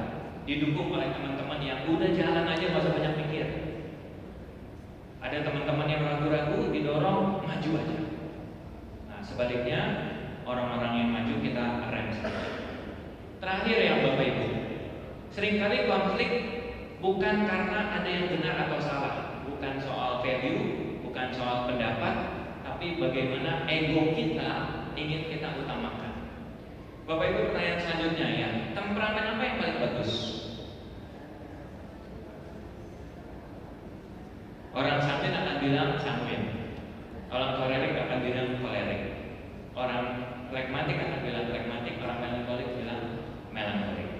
Didukung oleh teman-teman yang udah jalan aja nggak usah banyak mikir. Ada teman-teman yang ragu-ragu, didorong maju aja. Nah sebaliknya orang-orang yang maju kita rem saja. Terakhir ya Bapak Ibu, seringkali konflik bukan karena ada yang benar atau salah, bukan soal value, bukan soal pendapat, tapi bagaimana ego kita ingin kita utamakan. Bapak Ibu, pertanyaan selanjutnya ya, temperamen apa yang paling bagus? Orang sanguin akan bilang sanguin, orang kolerik akan bilang kolerik, orang flegmatik akan bilang flegmatik, orang melankolik bilang melankolik.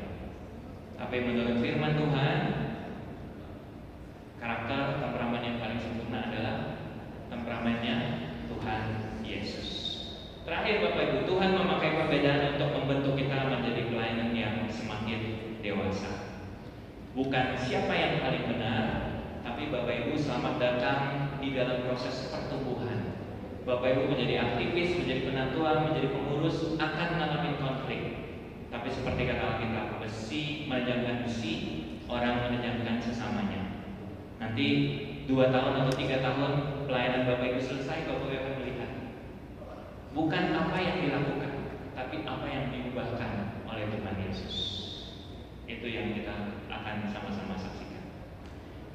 Tapi menurut firman Tuhan, karakter temperamen yang paling sempurna adalah temperamennya Tuhan Yesus. Terakhir Bapak Ibu, Tuhan memakai perbedaan untuk membentuk kita menjadi pelayan yang semakin dewasa. Bukan siapa yang paling benar, tapi Bapak Ibu selamat datang di dalam proses pertumbuhan. Bapak Ibu menjadi aktivis, menjadi penatua, menjadi pengurus akan mengalami konflik. Tapi seperti kata Alkitab, besi menajamkan besi, orang menajamkan sesamanya. Nanti 2 tahun atau 3 tahun pelayanan Bapak Ibu selesai, Bapak Ibu akan melihat bukan apa yang dilakukan, tapi apa yang diubahkan oleh Tuhan Yesus. Itu yang kita akan sama-sama saksikan.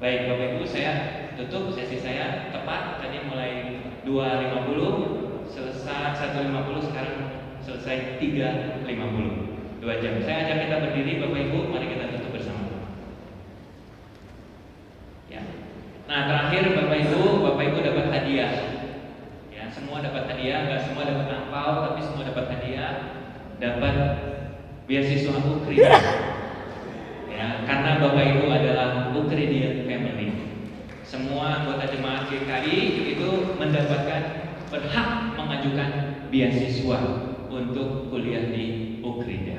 Baik Bapak Ibu, saya tutup sesi saya tepat tadi mulai 2.50 selesai 1.50, sekarang selesai 3.50, 2 jam. Saya ajak kita berdiri Bapak Ibu, mari kita tutup bersama. Ya. Nah terakhir Bapak Ibu dapat hadiah. Ya, semua dapat hadiah, nggak semua dapat angpau, tapi semua dapat hadiah, dapat beasiswa UKRI. Ya, karena Bapak Ibu adalah UKRIdian family. Semua anggota jemaat GKI itu mendapatkan berhak mengajukan beasiswa untuk kuliah di UKRIDA.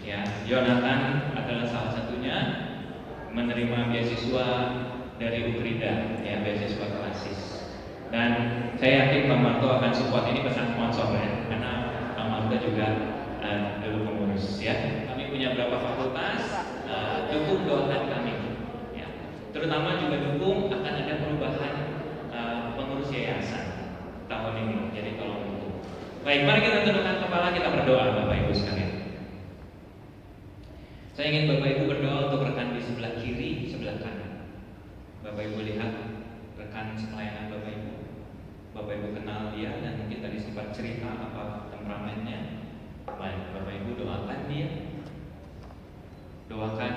Ya, Jonathan adalah salah satunya menerima beasiswa dari UKRIDA, ya beasiswa klasis. Dan saya yakin Pak Marto akan support ini, pesan sponsor ya, karena Pak Marto juga dulu pengurus ya. Kami punya berapa fakultas, dukung doakan kami. Ya. Terutama juga dukung akan ada perubahan pengurus yayasan tahun ini. Jadi tolong dukung. Baik, mari kita tundukkan kepala, kita berdoa Bapak Ibu sekalian. Saya ingin Bapak Ibu berdoa untuk rekan di sebelah kiri, sebelah kanan. Bapak Ibu lihat rekan pelayanan Bapak Ibu. Bapak Ibu kenal dia dan mungkin tadi sempat cerita apa temperamennya. Baik, Bapak Ibu doakan dia. Doakan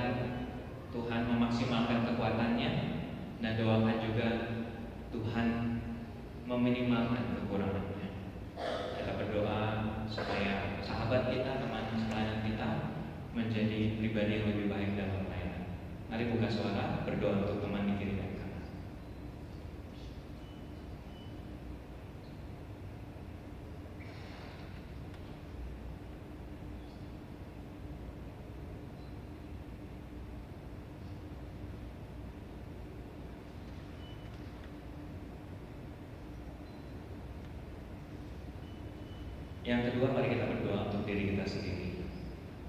Tuhan memaksimalkan kekuatannya, dan doakan juga Tuhan meminimalkan kekurangannya. Kita berdoa supaya sahabat kita, teman pelayanan kita menjadi pribadi yang lebih baik dalam pelayanan. Mari buka suara, berdoa untuk teman di kiri dan kanan. Yang kedua, mari kita berdoa untuk diri kita sendiri.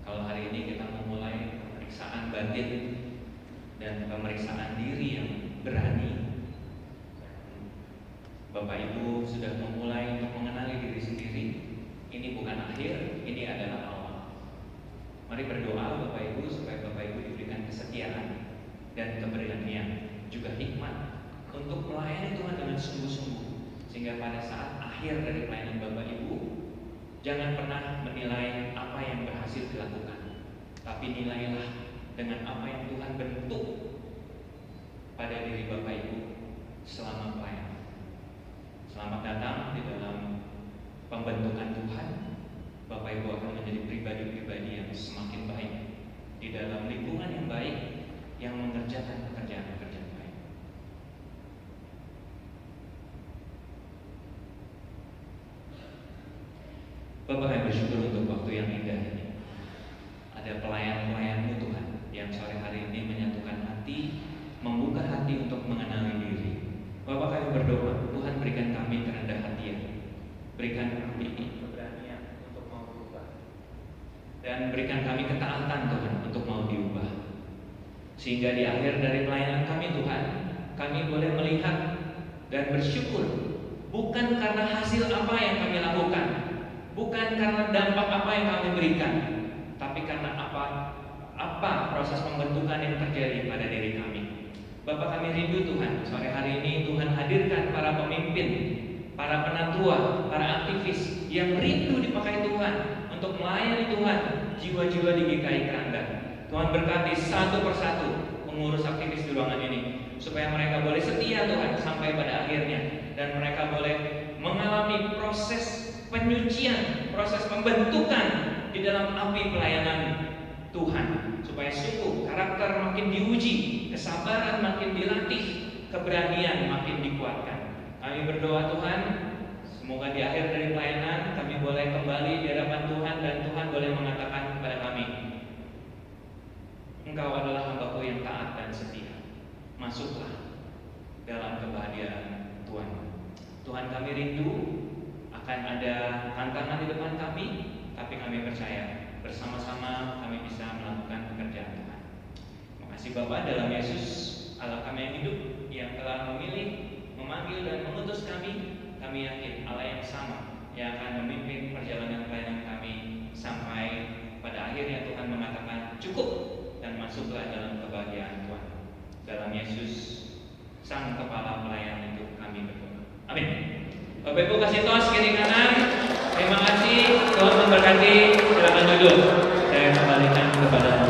Kalau hari ini kita memulai pemeriksaan batin dan pemeriksaan diri yang berani. Bapak Ibu sudah memulai untuk mengenali diri sendiri. Ini bukan akhir, ini adalah awal. Mari berdoa Bapak Ibu supaya Bapak Ibu diberikan kesetiaan dan keberanian, juga hikmat untuk melayani Tuhan dengan sungguh-sungguh, sehingga pada saat akhir dari pelayanan Bapak Ibu, jangan pernah menilai apa yang berhasil dilakukan, tapi nilailah dengan apa yang Tuhan bentuk pada diri Bapak Ibu selama pelayanan. Selamat datang di dalam pembentukan Tuhan. Bapak Ibu akan menjadi pribadi-pribadi yang semakin baik di dalam lingkungan yang baik, yang mengerjakan pekerjaan-pekerjaan baik. Bapak kami bersyukur untuk waktu yang indah ini. Ada pelayan-pelayan-Mu Tuhan yang sore hari ini menyatukan hati, membuka hati untuk mengenali diri. Bapak kami berdoa, Tuhan berikan kami kerendahan hati, berikan kami keberanian untuk mau berubah, dan berikan kami ketaatan Tuhan untuk mau diubah, sehingga di akhir dari pelayanan kami Tuhan, kami boleh melihat dan bersyukur bukan karena hasil apa yang kami lakukan, bukan karena dampak apa yang kami berikan, tapi karena apa proses pembentukan yang terjadi pada diri kami. Bapak kami rindu Tuhan, sore hari ini Tuhan hadirkan para pemimpin, para penatua, para aktivis yang rindu dipakai Tuhan untuk melayani Tuhan, jiwa-jiwa di GKI Keranggan. Tuhan berkati satu persatu pengurus aktivis di ruangan ini, supaya mereka boleh setia Tuhan sampai pada akhirnya, dan mereka boleh mengalami proses penyucian, proses pembentukan di dalam api pelayanan Tuhan, supaya sungguh karakter makin diuji, kesabaran makin dilatih, keberanian makin dikuatkan. Kami berdoa Tuhan, semoga di akhir dari pelayanan kami boleh kembali di hadapan Tuhan, dan Tuhan boleh mengatakan kepada kami, Engkau adalah hamba-Ku yang taat dan setia. Masuklah dalam kebahagiaan Tuhan. Tuhan, kami rindu akan ada tantangan di depan kami, tapi kami percaya bersama-sama kami bisa melakukan pekerjaan Tuhan. Terima kasih Bapa, dalam Yesus Allah kami yang hidup, yang telah memilih, memanggil dan mengutus kami yakin Allah yang sama yang akan memimpin perjalanan pelayanan kami sampai pada akhirnya Tuhan mengatakan cukup, dan masuklah dalam kebahagiaan Tuhan. Dalam Yesus Sang Kepala Pelayan itu kami berdoa. Amin. Bapak Ibu kasih tos kiri kanan. Terima kasih, Tuhan memberkati. Silakan duduk. Saya kembalikan kepada